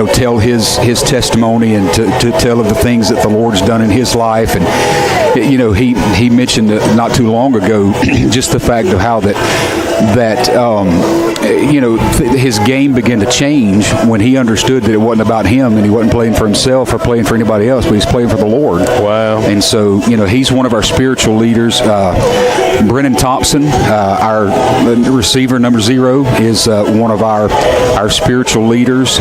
tell his testimony and to tell of the things that the Lord's done in his life. And he mentioned not too long ago just the fact of how his game began to change when he understood that it wasn't about him and he wasn't playing for himself or playing for anybody else, but he's playing for the Lord. Wow. And so, he's one of our spiritual leaders. Brennan Thompson, our receiver, number 0, is one of our spiritual leaders.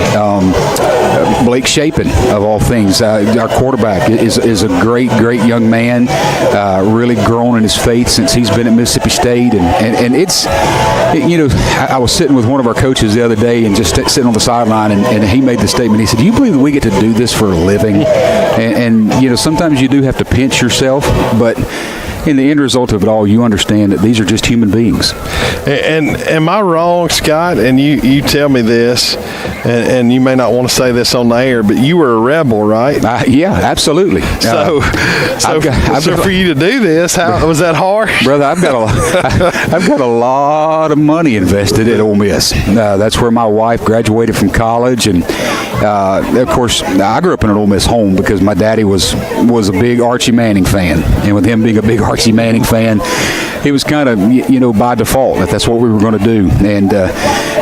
Blake Chapin, of all things, our quarterback, is a great young man, really grown in his faith since he's been at Mississippi State. And it's, I was sitting with one of our coaches the other day and just sitting on the sideline, and he made the statement. He said, "Do you believe that we get to do this for a living?" And sometimes you do have to pinch yourself, but in the end result of it all, you understand that these are just human beings. And am I wrong, Scott? And you tell me this, and you may not want to say this on the air, but you were a rebel, right? Yeah, absolutely. So for you to do this, how was that hard, brother? I've got a lot of money invested at Ole Miss. That's where my wife graduated from college, and of course, I grew up in an Ole Miss home because my daddy was a big Archie Manning fan, and with him being a big Archie Manning fan, it was kind of, by default that that's what we were going to do. And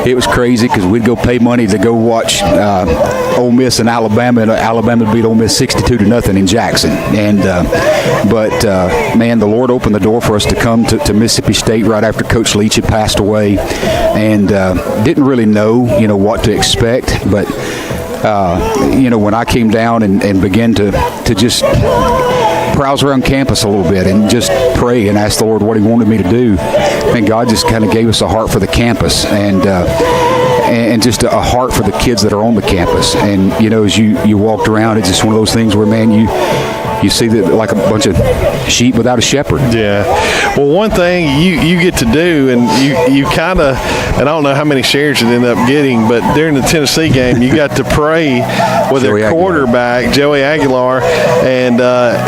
it was crazy because we'd go pay money to go watch Ole Miss and Alabama, and Alabama beat Ole Miss 62-0 in Jackson. And but man, the Lord opened the door for us to come to Mississippi State right after Coach Leach had passed away, and didn't really know, what to expect. But when I came down and began to just browse around campus a little bit and just pray and ask the Lord what He wanted me to do, and God just kind of gave us a heart for the campus and just a heart for the kids that are on the campus. And as you walked around, it's just one of those things where, man, you see that like a bunch of sheep without a shepherd. Yeah. Well, one thing you get to do, and you kind of, and I don't know how many shares you end up getting, but during the Tennessee game, you got to pray with their quarterback, Joey Aguilar, and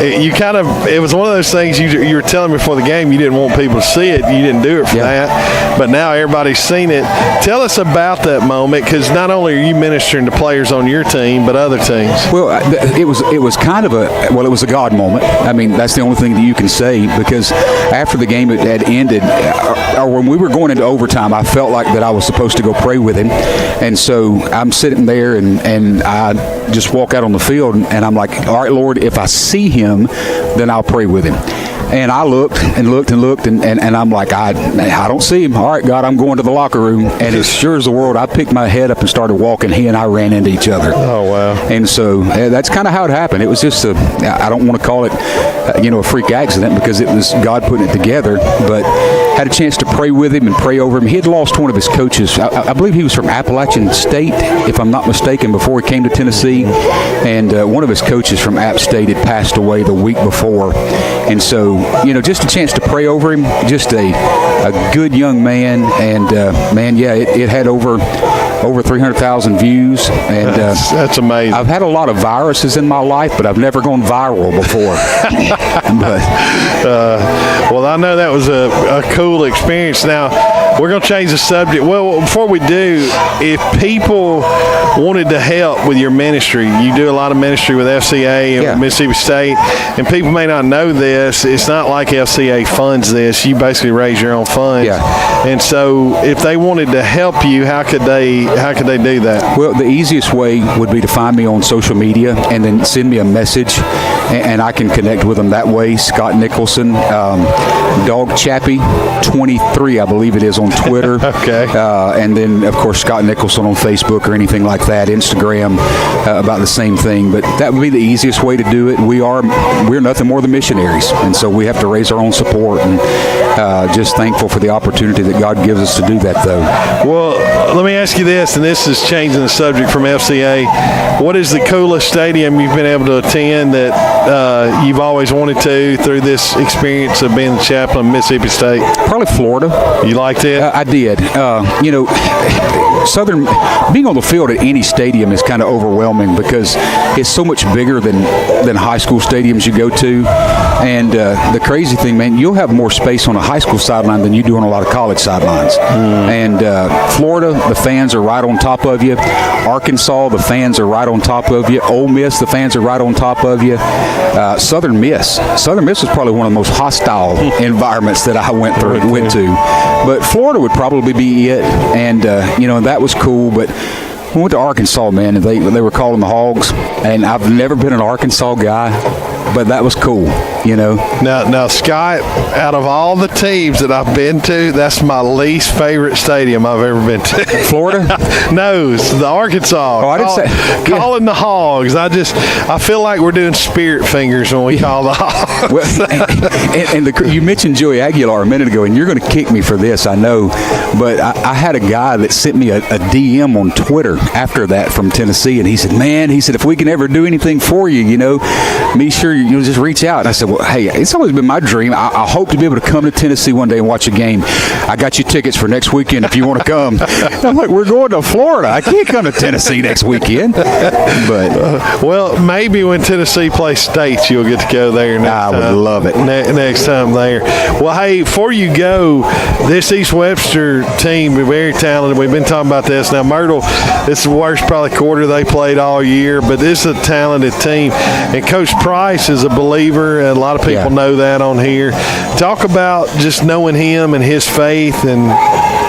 it was one of those things you were telling me before the game you didn't want people to see it. You didn't do it for that, but now everybody's seen it. Tell us about that moment, because not only are you ministering to players on your team, but other teams. Well, it was kind of it was a God moment. I mean, that's the only thing that you can say, because after the game had ended, or when we were going into overtime, I felt like that I was supposed to go pray with him. And so I'm sitting there and I just walk out on the field and I'm like, all right, Lord, if I see him, then I'll pray with him. And I looked and I'm like, I don't see him. All right, God, I'm going to the locker room. And as sure as the world, I picked my head up and started walking. He and I ran into each other. Oh, wow. And so that's kind of how it happened. It was just I don't want to call it, a freak accident, because it was God putting it together. But had a chance to pray with him and pray over him. He had lost one of his coaches. I believe he was from Appalachian State, if I'm not mistaken, before he came to Tennessee. And one of his coaches from App State had passed away the week before. And so, just a chance to pray over him. Just a good young man. And, it had over 300,000 views. And that's amazing. I've had a lot of viruses in my life, but I've never gone viral before. Well, I know that was a cool experience. Now, we're going to change the subject. Well, before we do, if people wanted to help with your ministry, you do a lot of ministry with FCA and with Mississippi State, and people may not know this. It's not like FCA funds this. You basically raise your own funds. Yeah. And so if they wanted to help you, how could they do that? Well, the easiest way would be to find me on social media and then send me a message, and I can connect with them that way. Scott Nicholson, Dog Chappie 23, I believe it is, on Twitter. Okay. And then, of course, Scott Nicholson on Facebook or anything like that. Instagram, about the same thing. But that would be the easiest way to do it. We're nothing more than missionaries, and so we have to raise our own support. And just thankful for the opportunity that God gives us to do that, though. Well, let me ask you this, and this is changing the subject from FCA. What is the coolest stadium you've been able to attend that you've always wanted to through this experience of being the chaplain of Mississippi State? Probably Florida. You liked it? I did. Southern, being on the field at any stadium is kind of overwhelming because it's so much bigger than high school stadiums you go to. And the crazy thing, man, you'll have more space on a high school sideline than you do on a lot of college sidelines. And Florida, the fans are right on top of you. Arkansas, the fans are right on top of you. Ole Miss, the fans are right on top of you. Southern Miss was probably one of the most hostile environments that I went to. But Florida would probably be it, and that was cool. But we went to Arkansas, man, and they were calling the Hogs, and I've never been an Arkansas guy, but that was cool, Now, Scott, out of all the teams that I've been to, that's my least favorite stadium I've ever been to. Florida? No, it's the Arkansas. Oh, I didn't say. Calling the Hogs. I feel like we're doing spirit fingers when we call the Hogs. Well, you mentioned Joey Aguilar a minute ago, and you're going to kick me for this, I know, but I had a guy that sent me a DM on Twitter after that from Tennessee, and he said, if we can ever do anything for you, be sure you just reach out. And I said, well, hey, it's always been my dream. I hope to be able to come to Tennessee one day and watch a game. I got you tickets for next weekend if you want to come. And I'm like, we're going to Florida. I can't come to Tennessee next weekend. But well, maybe when Tennessee plays State, you'll get to go there next time. I would love it. Next time there. Well, hey, before you go, this East Webster team is very talented. We've been talking about this. Now, Myrtle, this is the worst probably quarter they played all year, but this is a talented team. And Coach Price is a believer, and a lot of people know that on here. Talk about just knowing him and his faith. And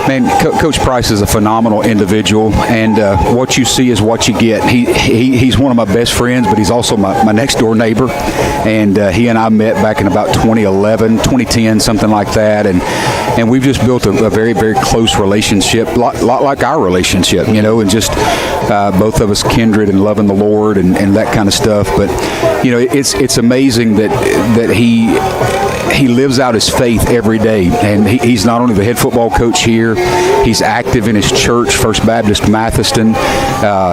man, Coach Price is a phenomenal individual, and what you see is what you get. He's one of my best friends, but he's also my next door neighbor, and he and I met back in about 2011, 2010, something like that, and we've just built a very, very close relationship, lot like our relationship, and just both of us kindred and loving the Lord and that kind of stuff. But it's amazing that he lives out his faith every day, and he's not only the head football coach here, he's active in his church, First Baptist Mathiston.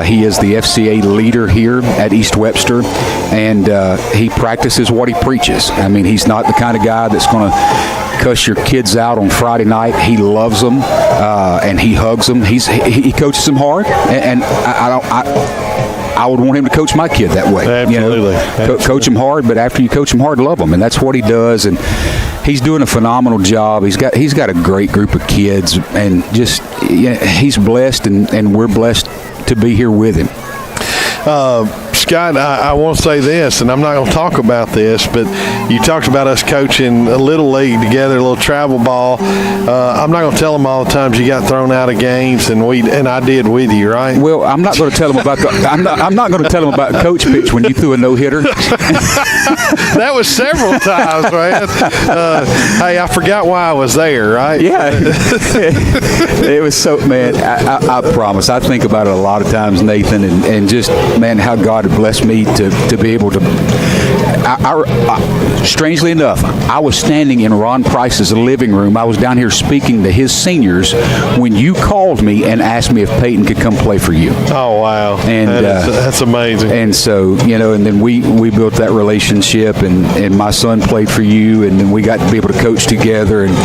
He is the FCA leader here at East Webster, and he practices what he preaches. I mean, he's not the kind of guy that's going to cuss your kids out on Friday night. He loves them, and he hugs them. He coaches them hard, and I would want him to coach my kid that way. Absolutely. Coach him hard, but after you coach him hard, love him, and that's what he does. And he's doing a phenomenal job. He's got a great group of kids, and just he's blessed, and we're blessed to be here with him. Scott, I want to say this, and I'm not going to talk about this, but you talked about us coaching a little league together, a little travel ball. I'm not going to tell them all the times you got thrown out of games, and I did with you, right? Well, I'm not going to tell them about I'm not going to tell them about coach pitch when you threw a no-hitter. That was several times, man. Hey, I forgot why I was there, right? Yeah. It was so, man, I promise. I think about it a lot of times, Nathan, and just, man, how God had blessed me to be able to strangely enough, I was standing in Ron Price's living room. I was down here speaking to his seniors when you called me and asked me if Peyton could come play for you. Oh, wow. And that's amazing. And so, and then we built that relationship, and my son played for you, and then we got to be able to coach together. And,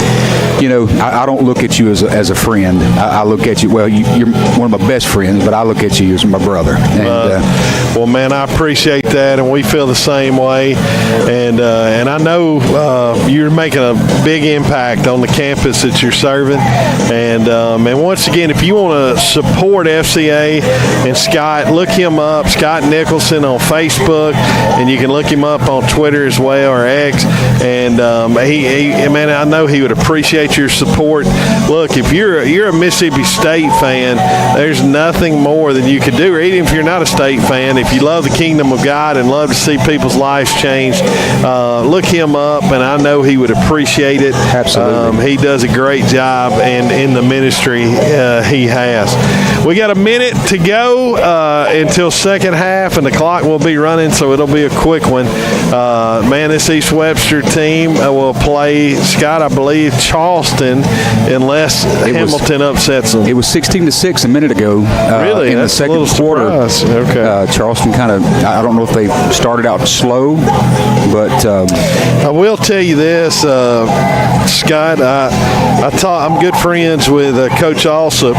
I don't look at you as a friend. I look at you, well, you're one of my best friends, but I look at you as my brother. And, well, man, I appreciate that, and we feel the same way. And I know you're making a big impact on the campus that you're serving. And once again, if you want to support FCA and Scott, look him up, Scott Nicholson on Facebook, and you can look him up on Twitter as well, or X. And man, I know he would appreciate your support. Look, if you're a Mississippi State fan, there's nothing more than you could do. Or even if you're not a State fan, if you love the kingdom of God and love to see people's lives change, look him up, and I know he would appreciate it. Absolutely. He does a great job, and in the ministry he has. We got a minute to go until second half, and the clock will be running, so it'll be a quick one. Man, this East Webster team will play, Scott, I believe, Charleston, unless Hamilton upsets them. It was 16-6 a minute ago. Really? In the second quarter. Okay. Charleston kind of, I don't know if they started out slow, but I will tell you this, Scott. I'm good friends with Coach Alsop,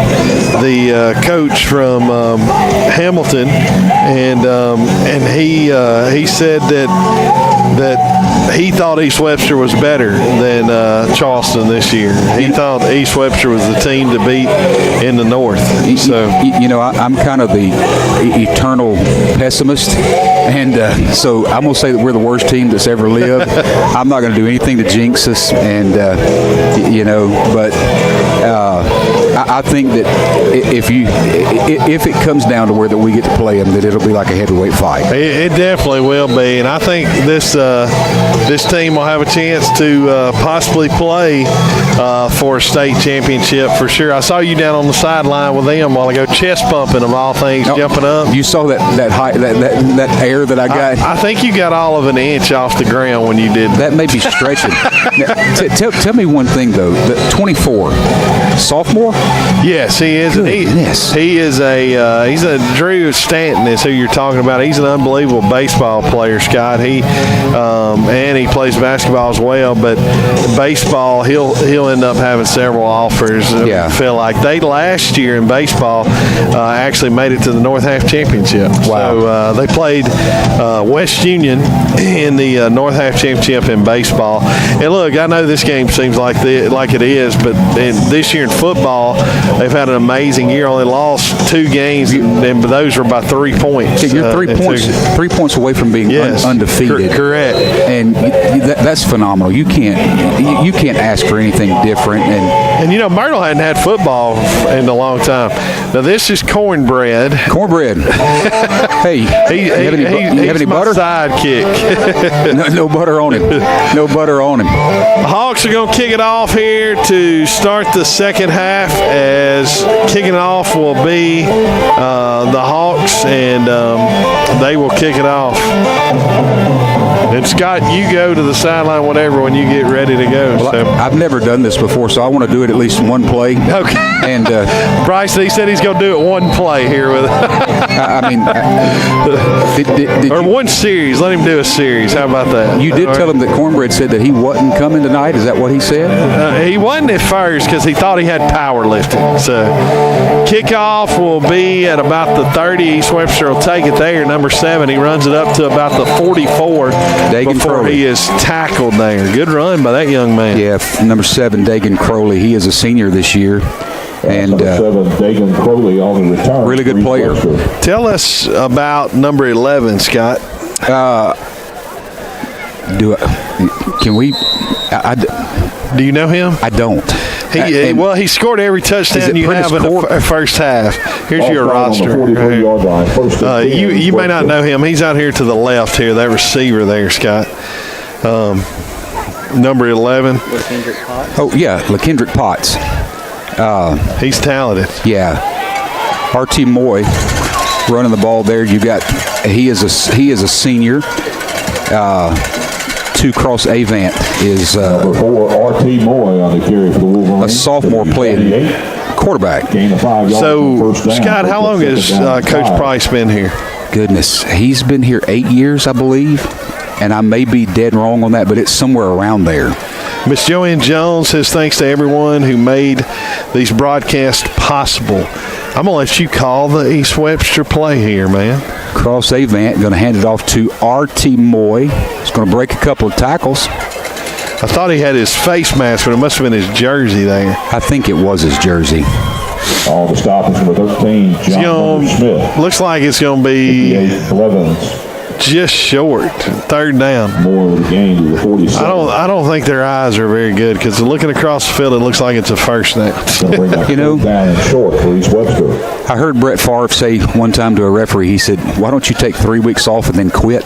the coach from Hamilton, and he said that he thought East Webster was better than Charleston this year. He thought East Webster was the team to beat in the North. So I'm kind of the eternal pessimist, and so I'm going to say that we're the worst team that's ever lived. I'm not going to do anything to jinx us, and but I think that if it comes down to where that we get to play them, that it'll be like a heavyweight fight. It definitely will be, and I think this team will have a chance to possibly play for a state championship for sure. I saw you down on the sideline with them a while ago, chest bumping of all things, jumping up. You saw that height, that air that I got. I think you got all of an inch off the ground when you did that. May be stretching. Now, tell me one thing though. The 24, sophomore. Yes, he is. He is he's a Drew Stanton is who you're talking about. He's an unbelievable baseball player, Scott. And he plays basketball as well, but baseball he'll end up having several offers. Yeah. I feel like they last year in baseball actually made it to the North Half Championship. Wow. So they played West Union in the North Half Championship in baseball. And look, I know this game seems like it is, but this year in football, they've had an amazing year. Only lost 2 games, and those were by 3 points. You're 3 points away from being undefeated. Correct. And that's phenomenal. You can't ask for anything different. And Myrtle hadn't had football in a long time. Now this is cornbread. Hey, you have any butter? Sidekick. No butter on him. No butter on him. The Hawks are going to kick it off here to start the second half. As kicking it off will be the Hawks, and they will kick it off. And Scott, you go to the sideline, whatever, when you get ready to go. Well, so. I've never done this before, so I want to do it at least one play. Okay. And Bryce, he said he's going to do it one play here with. Or one series. Let him do a series. How about that? You did tell him that Cornbread said that he wasn't coming tonight. Is that what he said? He wasn't at first because he thought he had powerlifting. So kickoff will be at about the 30. East Webster will take it there. Number 7. He runs it up to about the 44 before Crowley. He is tackled there. Good run by that young man. Yeah, number 7, Dagan Crowley. He is a senior this year. And number 7, Dagan Crowley on the return. Really good player. Tell us about number 11, Scott. Do you know him? I don't. He scored every touchdown you have in the first half. Here's your roster. You may not know him. He's out here to the left here, that receiver there, Scott. Number 11. Oh, yeah, LaKendrick Potts. He's talented. Yeah. R.T. Moy running the ball there. He is a senior. to cross Avant is Number 4, R.T. Moy on the carry for the Wolverines. a sophomore playing quarterback. Gain of 5 yards on So, first down. Scott, how long has Coach Price been here? Goodness, he's been here 8 years, I believe, and I may be dead wrong on that, but it's somewhere around there. Miss Joanne Jones says thanks to everyone who made these broadcasts possible. I'm going to let you call the East Webster play here, man. Cross Avant, going to hand it off to R.T. Moy. He's going to break a couple of tackles. I thought he had his face mask, but it must have been his jersey there. I think it was his jersey. All the stoppers number 13, John Hunter Smith. Looks like it's going to be 58 Blevins. just short, third down. More of the game to the 47. I don't think their eyes are very good because looking across the field, it looks like it's a first down. Gonna bring that You know, down and short for East Webster. I heard Brett Favre say one time to a referee, he said, "Why don't you take 3 weeks off and then quit?"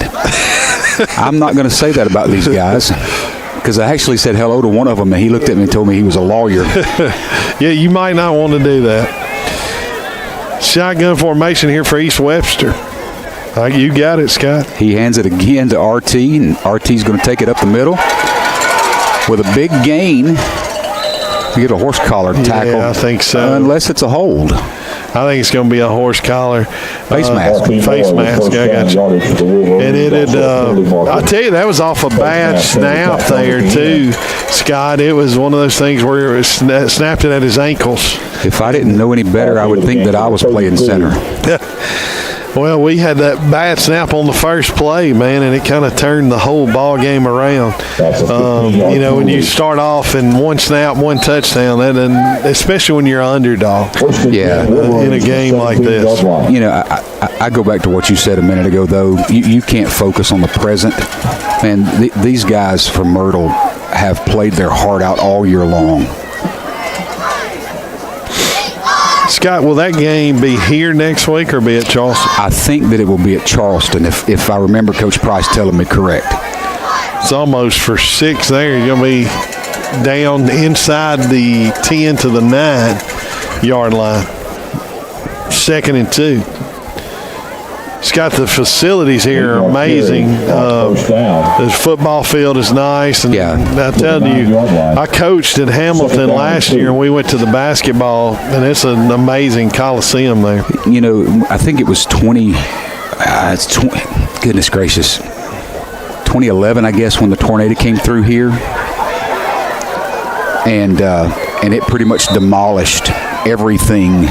I'm not going to say that about these guys because I actually said hello to one of them, and he looked at me and told me he was a lawyer. Yeah, you might not want to do that. Shotgun formation here for East Webster. You got it, Scott. He hands it again to RT, and RT's going to take it up the middle with a big gain. You get a horse collar tackle. Yeah, I think so. Unless it's a hold. I think it's going to be a horse collar. Face mask. Face mask, I got you. And it had, I tell you, that was off a bad snap there, too, Scott. It was one of those things where it was snapped it at his ankles. If I didn't know any better, I would think that I was playing center. Well, we had that bad snap on the first play, man, and it kind of turned the whole ball game around. You know, when you start off in one snap, one touchdown, that, and especially when you're an underdog. Yeah. In a game like this. You know, I go back to what you said a minute ago, though. You can't focus on the present. And these guys from Myrtle have played their heart out all year long. Scott, will that game be here next week or be at Charleston? I think that it will be at Charleston, if I remember Coach Price telling me correct. It's almost for 6 there. You're going to be down inside the 10 to the 9-yard line. 2nd and 2. Scott, the facilities here are amazing. The football field is nice. And Yeah. I tell you, I coached at Hamilton last year, and we went to the basketball, and it's an amazing coliseum there. You know, I think it was 20, goodness gracious, 2011, I guess, when the tornado came through here. And it pretty much demolished everything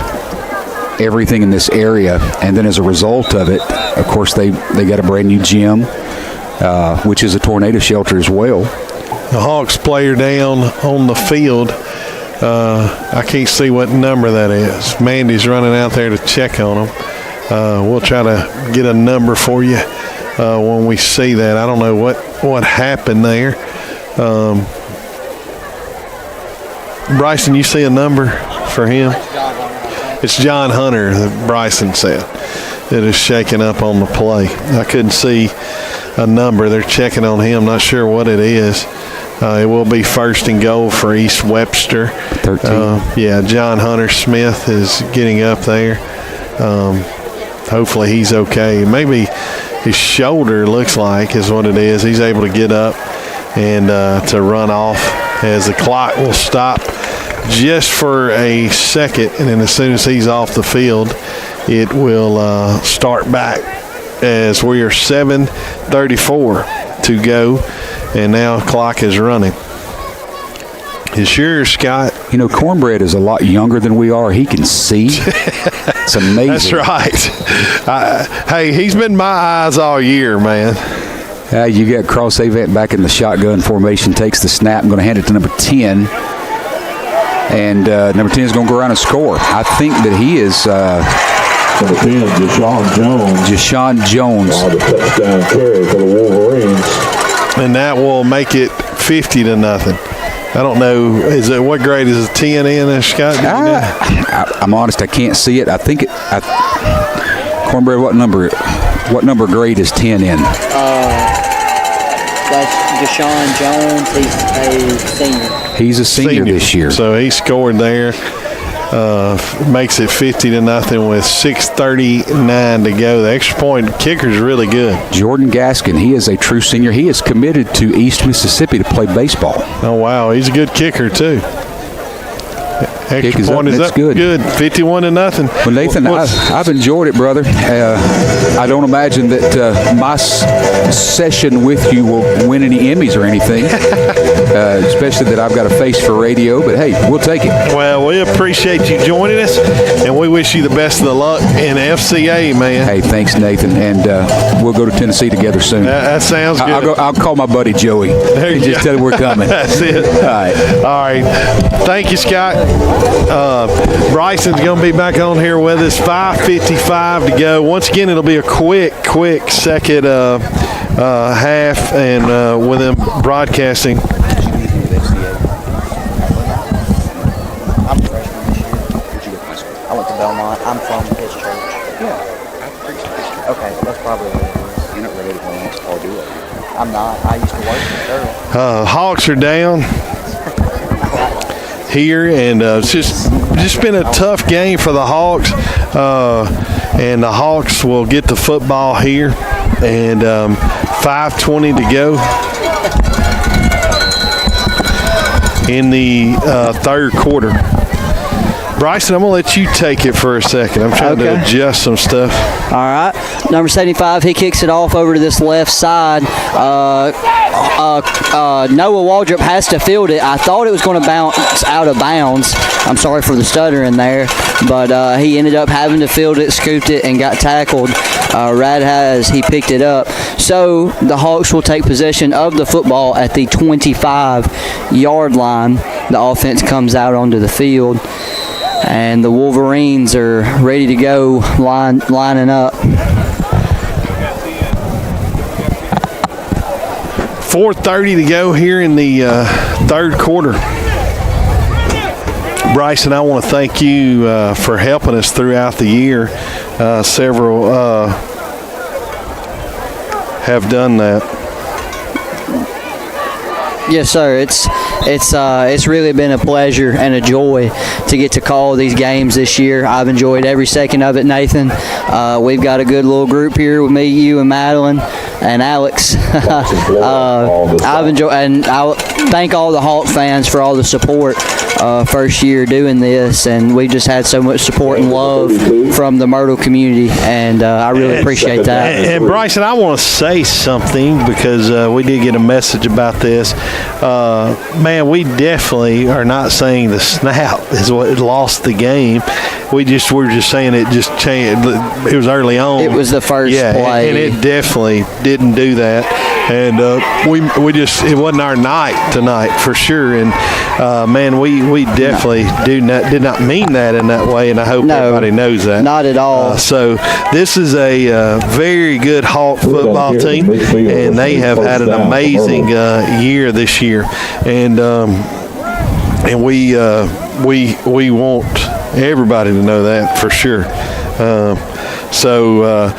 in this area, and then as a result of it, of course, they got a brand new gym, which is a tornado shelter as well. The Hawks player down on the field. I can't see what number that is. Mandy's running out there to check on them. We'll try to get a number for you when we see that. I don't know what happened there. Bryson, you see a number for him? It's John Hunter, that Bryson said, that is shaking up on the play. I couldn't see a number. They're checking on him. Not sure what it is. It will be 1st and goal for East Webster. 13. John Hunter Smith is getting up there. Hopefully he's okay. Maybe his shoulder looks like is what it is. He's able to get up and to run off as the clock will stop just for a second, and then as soon as he's off the field, it will start back as we are 7:34 to go, and now clock is running. It's yours, Scott. You know, Cornbread is a lot younger than we are. He can see. It's amazing. That's right. Hey, he's been my eyes all year, man. You got Cross Avant back in the shotgun formation, takes the snap. I'm going to hand it to number 10. And number 10 is going to go around and score. I think that he is Number 10, Deshaun Jones. The touchdown carry for the Wolverines. And that will make it 50-0. I don't know. What grade is a 10 in there, Scott? I'm honest, I can't see it. I think Cornbread, what number grade is 10 in? That's Deshaun Jones. He's a senior. He's a senior this year. So he scored there. makes it 50-0 with 6:39 to go. The extra point kicker is really good. Jordan Gaskin, he is a true senior. He is committed to East Mississippi to play baseball. Oh, wow. He's a good kicker, too. Extra point is up. Good. 51-0. Well, Nathan, I've enjoyed it, brother. I don't imagine that my session with you will win any Emmys or anything, especially that I've got a face for radio. But, hey, we'll take it. Well, we appreciate you joining us, and we wish you the best of the luck in FCA, man. Hey, thanks, Nathan, and we'll go to Tennessee together soon. That sounds good. I'll call my buddy Joey and just tell him we're coming. That's it. All right. Thank you, Scott. Bryson's going to be back on here with us. 5:55 to go. Once again, it'll be a quick second half, and with them broadcasting. I'm a freshman this year. Where'd you go to high school? I went to Belmont. I'm from his church. Yeah, I preached at his church. Okay, that's probably what it is. You're not related to Lance Paul, do you? I'm not. I used to work with Earl. Hawks are down here, and it's just been a tough game for the Hawks, and the Hawks will get the football here, and 5:20 to go in the third quarter. Bryson, I'm going to let you take it for a second. I'm trying to adjust some stuff. All right. Number 75, he kicks it off over to this left side. Noah Waldrop has to field it. I thought it was going to bounce out of bounds. I'm sorry for the stutter in there. But he ended up having to field it, scooped it, and got tackled. He picked it up. So the Hawks will take possession of the football at the 25-yard line. The offense comes out onto the field. And the Wolverines are ready to go, lining up. 4:30 to go here in the third quarter. Bryson, I want to thank you for helping us throughout the year. Several have done that. Yes, sir. It's really been a pleasure and a joy to get to call these games this year. I've enjoyed every second of it, Nathan. We've got a good little group here with me, you, and Madeline, and Alex. I've enjoyed, and I thank all the Hawk fans for all the support. First year doing this, and we just had so much support and love from the Myrtle community, and I really appreciate that. And Bryson, I want to say something because we did get a message about this. Man, we definitely are not saying the snap is what lost the game. We're just saying it just changed. It was early on. It was the first play, and it definitely didn't do that. And it wasn't our night tonight for sure. And man, we definitely did not mean that in that way. And I hope everybody knows that. Not at all. So this is a very good Hawk football team, and they have had an amazing year this year. And we want everybody to know that for sure. So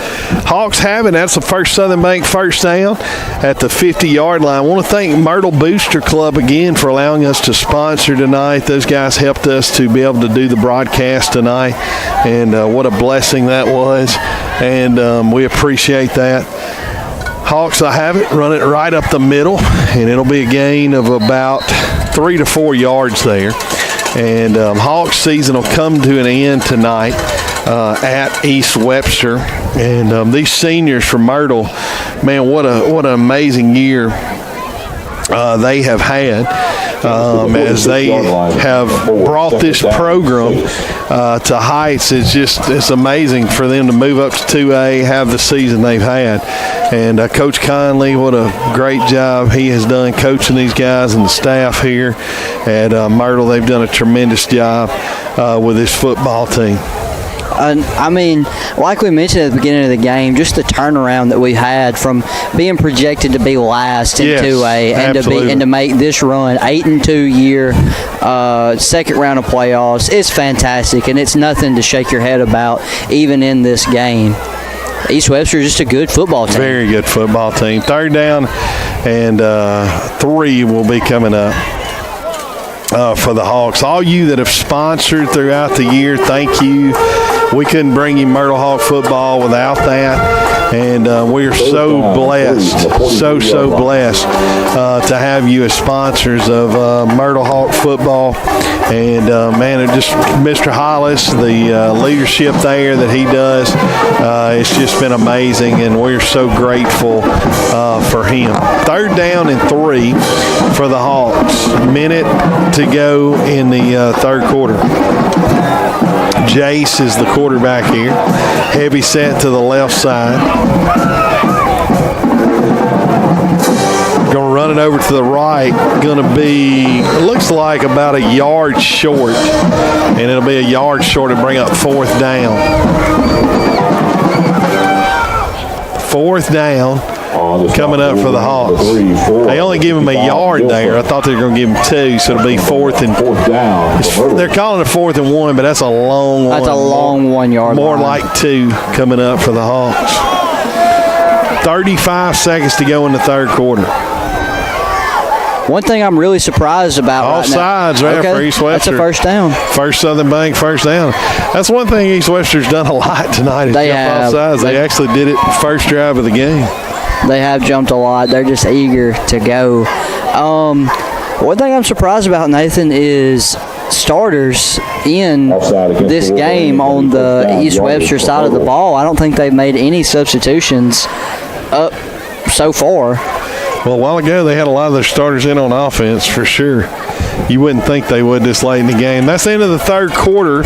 Hawks have it. That's the first Southern Bank first down at the 50-yard line. I want to thank Myrtle Booster Club again for allowing us to sponsor tonight. Those guys helped us to be able to do the broadcast tonight, and what a blessing that was. And we appreciate that. Hawks, I have it, run it right up the middle, and it'll be a gain of about 3 to 4 yards there. And Hawks season will come to an end tonight at East Webster. And these seniors from Myrtle, man, what an amazing year they have had as they have brought this program to heights. It's amazing for them to move up to 2A, have the season they've had. And Coach Conley, what a great job he has done coaching these guys and the staff here at Myrtle. They've done a tremendous job with this football team. I mean, like we mentioned at the beginning of the game, just the turnaround that we had from being projected to be last in 2A and to make this run 8-2 year, second round of playoffs is fantastic, and it's nothing to shake your head about even in this game. East Webster is just a good football team. Very good football team. Third down and 3 will be coming up. for the Hawks. All you that have sponsored throughout the year, thank you. We couldn't bring you Myrtle Hawk football without that, and we are so blessed, so blessed to have you as sponsors of Myrtle Hawk football. And man, it just Mr. Hollis, the leadership there that he does, it's just been amazing, and we're so grateful for him. 3rd down and 3 for the Hawks. Minute to go in the 3rd quarter. Jace is the quarterback here. Heavy set to the left side. Going to run it over to the right. Going to be, looks like about a yard short. And it'll be a yard short and bring up 4th down. 4th down. Coming up for the Hawks. They only give him a yard there. I thought they were going to give him 2, so it'll be 4th and down. They're calling it 4th and 1, but that's a long one. That's a long 1 yard More line. like 2 coming up for the Hawks. 35 seconds to go in the 3rd quarter. One thing I'm really surprised about All right sides now. there for East Webster. That's a 1st down. First Southern Bank, 1st down. That's one thing East Webster's done a lot tonight is They jump have. off sides. They actually did it first drive of the game. They have jumped a lot. They're just eager to go. One thing I'm surprised about, Nathan, is starters in this game on the East Webster side of the ball. I don't think they've made any substitutions up so far. Well, a while ago they had a lot of their starters in on offense for sure. You wouldn't think they would this late in the game. That's the end of the 3rd quarter.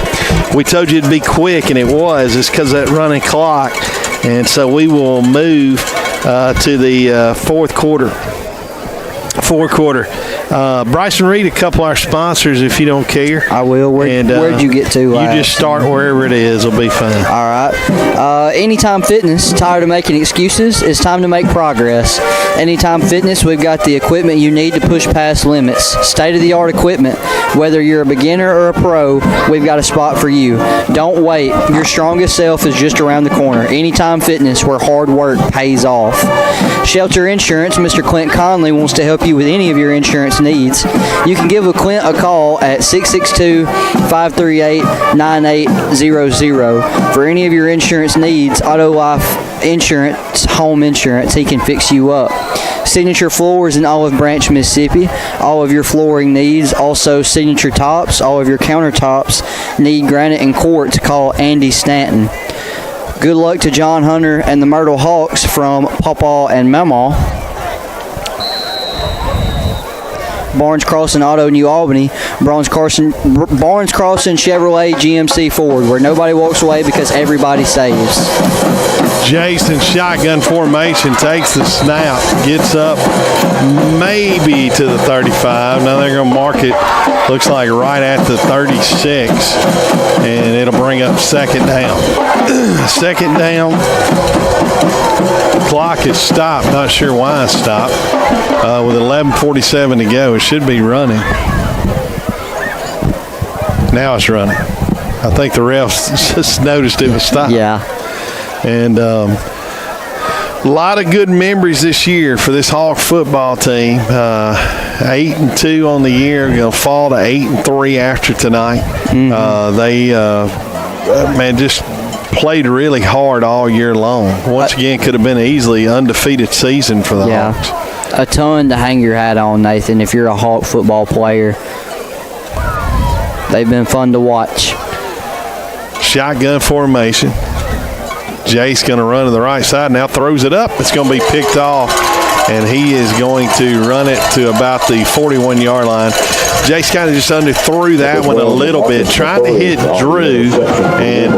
We told you it'd be quick, and it was. It's because of that running clock. And so we will move to the 4th quarter. 4th quarter. Bryson, read a couple of our sponsors if you don't care. I will. Where'd you get to? You just start wherever it is. It'll be fine. All right. Anytime Fitness. Tired of making excuses? It's time to make progress. Anytime Fitness, we've got the equipment you need to push past limits. State-of-the-art equipment. Whether you're a beginner or a pro, we've got a spot for you. Don't wait. Your strongest self is just around the corner. Anytime Fitness, where hard work pays off. Shelter Insurance. Mr. Clint Conley wants to help you with any of your insurance needs. You can give Clint a call at 662-538-9800. For any of your insurance needs, auto, life insurance, home insurance, he can fix you up. Signature Floors in Olive Branch, Mississippi. All of your flooring needs. Also Signature Tops. All of your countertops need granite and quartz. Call Andy Stanton. Good luck to John Hunter and the Myrtle Hawks from Pawpaw and Mamaw. Barnes Crossing Auto, New Albany. Barnes Crossing Chevrolet GMC Ford, where nobody walks away because everybody saves. Jason, shotgun formation, takes the snap, gets up maybe to the 35. Now they're going to mark it, looks like right at the 36, and it'll bring up 2nd down. 2nd down. Clock is stopped. Not sure why it's stopped. With 11:47 to go, it should be running. Now it's running. I think the refs just noticed it was stopped. Yeah. And a lot of good memories this year for this Hawk football team. 8-2 on the year, going to fall to 8-3 after tonight. They just played really hard all year long. Once again, could have been an easily undefeated season for the Hawks. A ton to hang your hat on, Nathan, if you're a Hawk football player. They've been fun to watch. Shotgun formation. Jace going to run to the right side. Now throws it up. It's going to be picked off, and he is going to run it to about the 41-yard line. Jace kind of just underthrew that one a little bit, trying to hit Drew, and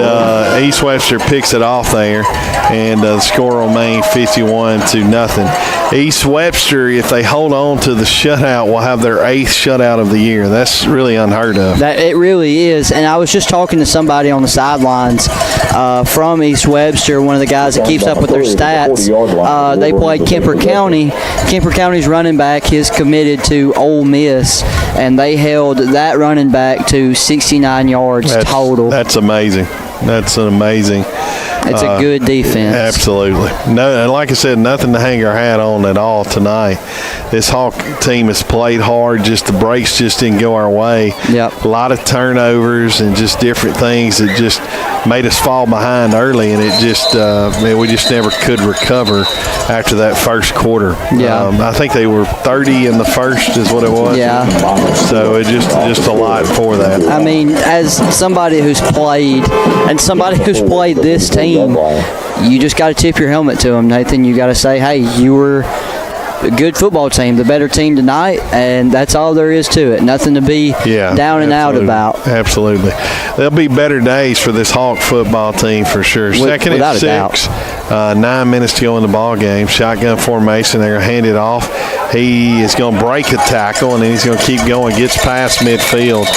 East Webster picks it off there, and the score remained 51-0. East Webster, if they hold on to the shutout, will have their 8th shutout of the year. That's really unheard of. It really is. And I was just talking to somebody on the sidelines from East Webster, one of the guys that keeps up with their stats. They played Kemper County. Kemper County's running back is committed to Ole Miss, and they held that running back to 69 yards total. That's amazing. That's amazing. It's a good defense. Absolutely. No, and like I said, nothing to hang our hat on at all tonight. This Hawk team has played hard. Just the breaks just didn't go our way. Yep. A lot of turnovers and just different things that just made us fall behind early, and it just we just never could recover after that first quarter. Yeah. I think they were 30 in the first is what it was. Yeah. So it just a lot for that. I mean, as somebody who's played this team, you just got to tip your helmet to them, Nathan. You got to say, hey, you were a good football team, the better team tonight, and that's all there is to it. Nothing to be down and out about. Absolutely. There'll be better days for this Hawk football team for sure. Second and 6, 9 minutes to go in the ball game. Shotgun formation. They're going to hand it off. He is going to break a tackle, and then he's going to keep going. Gets past midfield.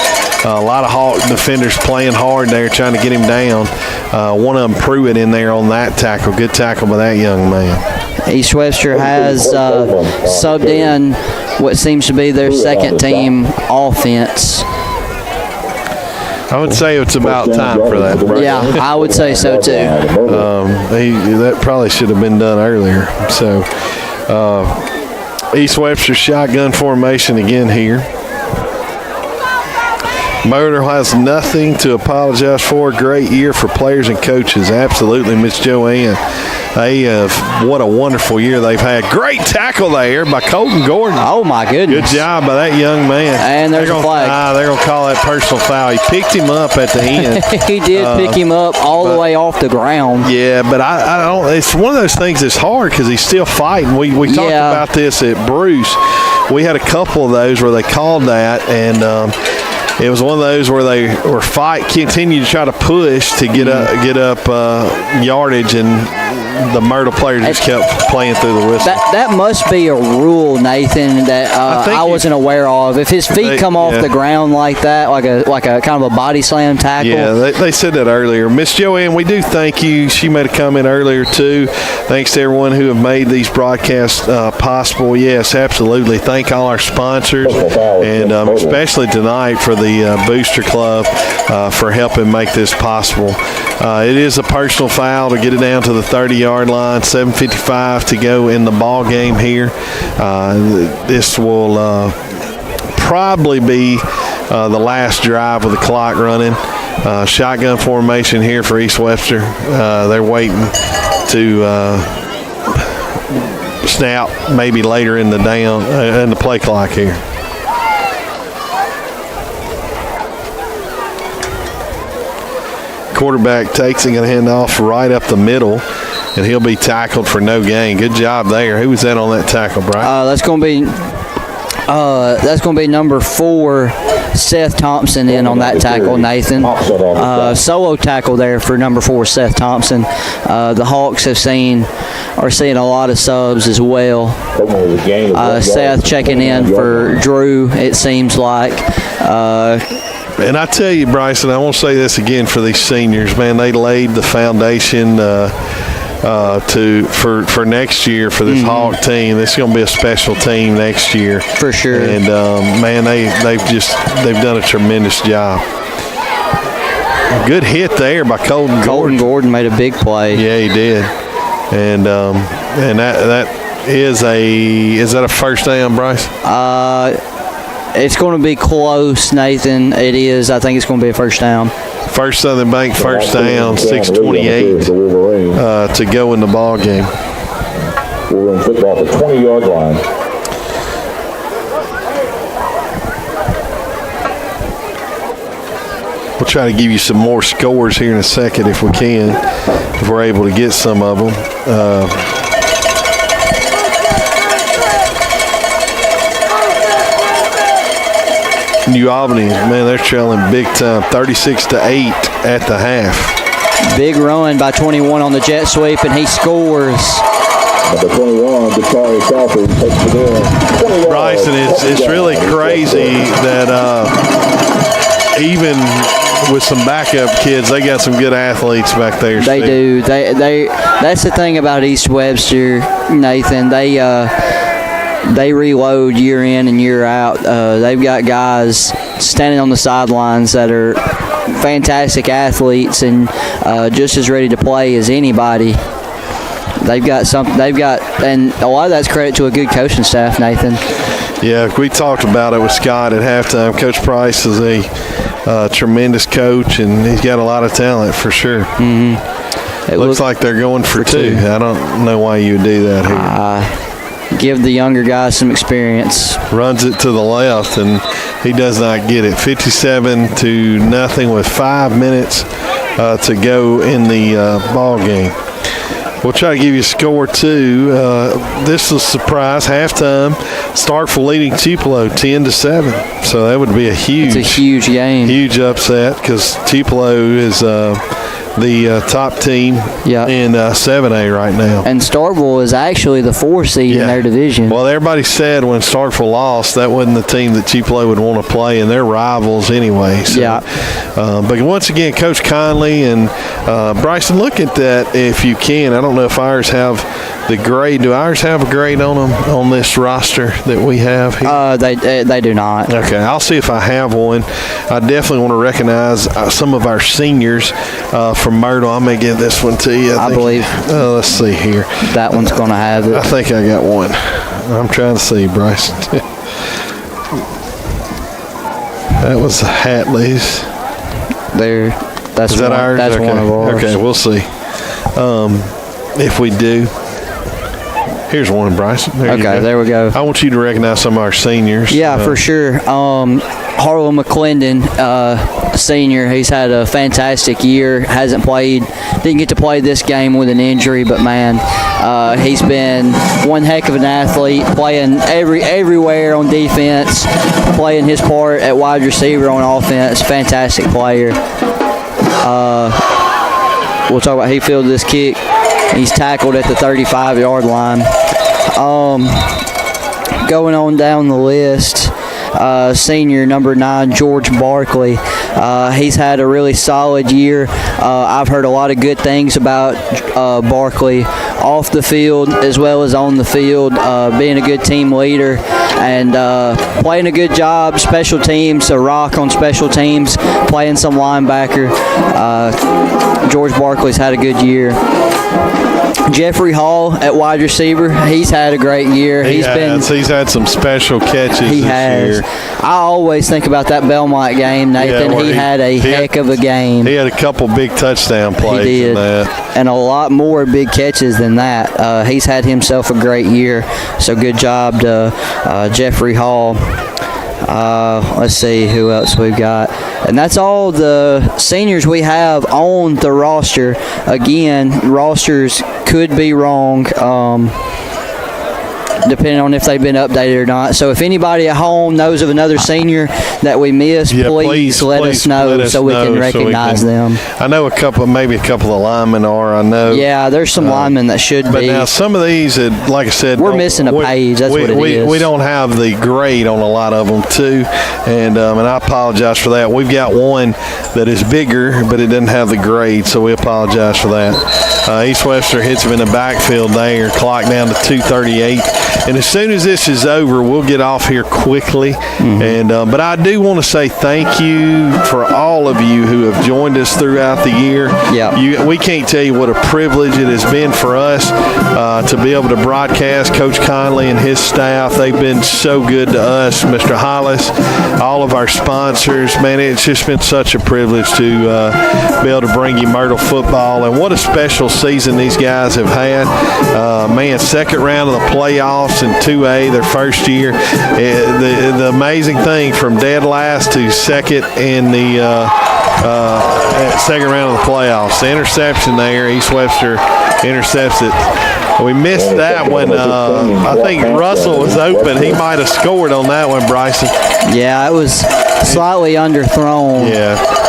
A lot of Hawk defenders playing hard there, trying to get him down. One of them, Pruitt, in there on that tackle. Good tackle by that young man. East Webster has subbed in what seems to be their second team offense. I would say it's about time for that. Right? Yeah, I would say so too. That probably should have been done earlier. So East Webster shotgun formation again here. Myrtle has nothing to apologize for. Great year for players and coaches. Absolutely, Miss Joanne. What a wonderful year they've had. Great tackle there by Colton Gordon. Oh, my goodness. Good job by that young man. And there's a flag. They're going to call that personal foul. He picked him up at the end. He did pick him up all the way off the ground. Yeah, but I don't. It's one of those things that's hard because he's still fighting. We talked about this at Bruce. We had a couple of those where they called that, and it was one of those where they were continue to try to push to get up yardage, and the Myrtle player just kept playing through the whistle. That must be a rule, Nathan, that I wasn't aware of. If his feet come off the ground like that, like a kind of a body slam tackle. Yeah, they said that earlier. Miss Joanne, we do thank you. She made a comment earlier too. Thanks to everyone who have made these broadcasts possible. Yes, absolutely. Thank all our sponsors, and especially tonight for the Booster Club for helping make this possible. It is a personal foul to get it down to the 30-yard line. 7:55 to go in the ball game here. This will probably be the last drive with the clock running. Shotgun formation here for East Webster. They're waiting to snap maybe later in the play clock here. Quarterback takes it, going to hand off right up the middle, and he'll be tackled for no gain. Good job there. Who was that on that tackle, Brian? That's going to be number 4, Seth Thompson, in on that tackle, Nathan. Solo tackle there for number 4, Seth Thompson. The Hawks are seeing a lot of subs as well. Seth checking in for Drew, it seems like. And I tell you, Bryson, I want to say this again for these seniors, man. They laid the foundation for next year for this Hawk team. This is going to be a special team next year for sure. And man, they've done a tremendous job. Good hit there by Colton Gordon. Gordon made a big play. Yeah, he did. And that is that a first down, Bryce? It's going to be close, Nathan. It is. I think it's going to be a first down. First Southern Bank first down, 6:28 to go in the ball game. We're in football at the 20-yard line. We'll try to give you some more scores here in a second if we can, if we're able to get some of them. New Albany, man, they're trailing big time, 36-8 at the half. Big run by 21 on the jet sweep, and he scores. Number 21, Victoria Southern takes it in. Bryson, it's really crazy that even with some backup kids, they got some good athletes back there. They do. That's the thing about East Webster, Nathan. They reload year in and year out. They've got guys standing on the sidelines that are fantastic athletes and just as ready to play as anybody. They've got something. And a lot of that's credit to a good coaching staff, Nathan. Yeah, we talked about it with Scott at halftime. Coach Price is a tremendous coach, and he's got a lot of talent for sure. Mm-hmm. It looks like they're going for two. I don't know why you would do that here. Give the younger guys some experience. Runs it to the left, and he does not get it. 57-0 with 5 minutes to go in the ball game. We'll try to give you a score, too. This is a surprise. Halftime, Starkville leading Tupelo 10-7. So that would be a huge game. Huge upset because Tupelo is the top team in 7A right now. And Starkville is actually the 4 seed in their division. Well, everybody said when Starkville lost, that wasn't the team that Tupelo would want to play, and they're rivals anyway. So, but once again, Coach Conley and Bryson, look at that if you can. I don't know if ours have the grade. Do ours have a grade on them on this roster that we have here? They do not. Okay, I'll see if I have one. I definitely want to recognize some of our seniors from Myrtle. I may give this one to you. I believe. Let's see here. That one's going to have it. I think I got one. I'm trying to see, Bryce. That was Hatley's. There. That's Is that one, ours? That's okay. one of ours. Okay, we'll see. If we do. Here's one, Bryson. There we go. I want you to recognize some of our seniors. Yeah, for sure. Harlan McClendon, senior, he's had a fantastic year. Didn't get to play this game with an injury, but man, he's been one heck of an athlete, playing everywhere on defense, playing his part at wide receiver on offense. Fantastic player. We'll talk about he fielded this kick. He's tackled at the 35-yard line. Going on down the list, senior number 9, George Barkley. He's had a really solid year. I've heard a lot of good things about Barkley off the field as well as on the field, being a good team leader and playing a good job. Special teams, a rock on special teams, playing some linebacker. George Barkley's had a good year. Jeffrey Hall at wide receiver, he's had a great year. He's had some special catches this year. I always think about that Belmont game, Nathan. He had a heck of a game. He had a couple big touchdown plays in that. And a lot more big catches than that. He's had himself a great year, so good job to Jeffrey Hall. Let's see who else we've got. And that's all the seniors we have on the roster. Again, rosters could be wrong, depending on if they've been updated or not. So if anybody at home knows of another senior that we missed, please let us know so we can recognize them. I know maybe a couple of linemen are, I know. Yeah, there's some linemen that should be. But now some of these, like I said, we're missing a page. That's what it is. We don't have the grade on a lot of them, too. And I apologize for that. We've got one that is bigger, but it doesn't have the grade, so we apologize for that. East Webster hits him in the backfield there, clock down to 2:38. And as soon as this is over, we'll get off here quickly. And but I do want to say thank you for all of you who have joined us throughout the year. Yeah. We can't tell you what a privilege it has been for us to be able to broadcast. Coach Conley and his staff, they've been so good to us. Mr. Hollis, all of our sponsors. Man, it's just been such a privilege to be able to bring you Myrtle football. And what a special season these guys have had. Man, second round of the playoffs in 2A, their first year. The amazing thing, from dead last to second in the second round of the playoffs. The interception there, East Webster intercepts it. We missed that one. I think Russell was open. He might have scored on that one, Bryson. Yeah, it was slightly underthrown. Yeah.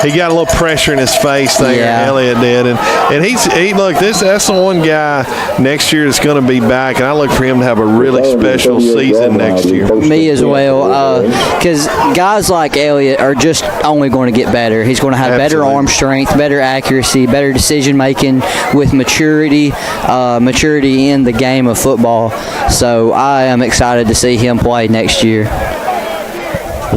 He got a little pressure in his face there. Yeah. Elliott did, and look. That's the one guy next year that's going to be back, and I look for him to have a really special season next year. Me as well, because guys like Elliott are just only going to get better. He's going to have better arm strength, better accuracy, better decision making with maturity in the game of football. So I am excited to see him play next year.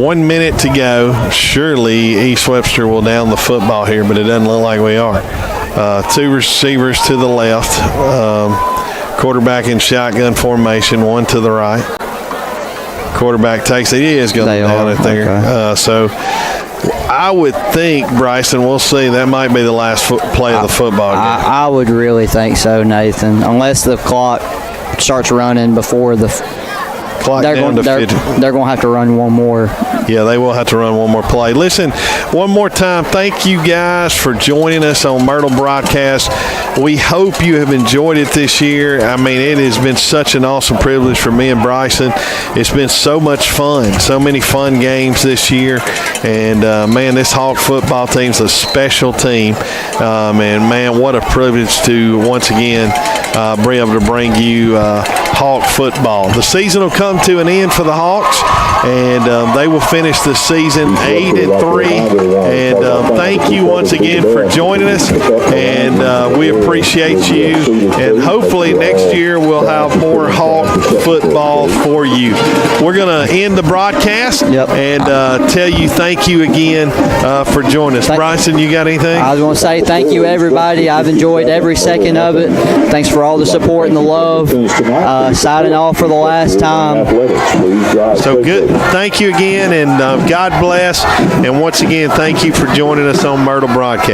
1 minute to go. Surely East Webster will down the football here, but it doesn't look like we are. 2 receivers to the left. Quarterback in shotgun formation, 1 to the right. Quarterback takes it. He is going to down it there. Okay. So I would think, Bryson, we'll see. That might be the last play of the football game. I would really think so, Nathan. Unless the clock starts running before the Clock they're down going, to 50. they're going to have to run one more. Yeah, they will have to run one more play. Listen, one more time, thank you guys for joining us on Myrtle Broadcast. We hope you have enjoyed it this year. I mean, it has been such an awesome privilege for me and Bryson. It's been so much fun, so many fun games this year. And, man, this Hawk football team's a special team. And, man, what a privilege to once again be able to bring you Hawk football. The season will come to an end for the Hawks, and they will finish the season 8-3. And thank you once again for joining us, and we appreciate you. And hopefully next year we'll have more Hawk football for you. We're going to end the broadcast and tell you thank you again for joining us. Bryson, you got anything? I was going to say thank you, everybody. I've enjoyed every second of it. Thanks for all the support and the love. Signing off for the last time. So good. Thank you again, and God bless. And once again, thank you for joining us on Myrtle Broadcast.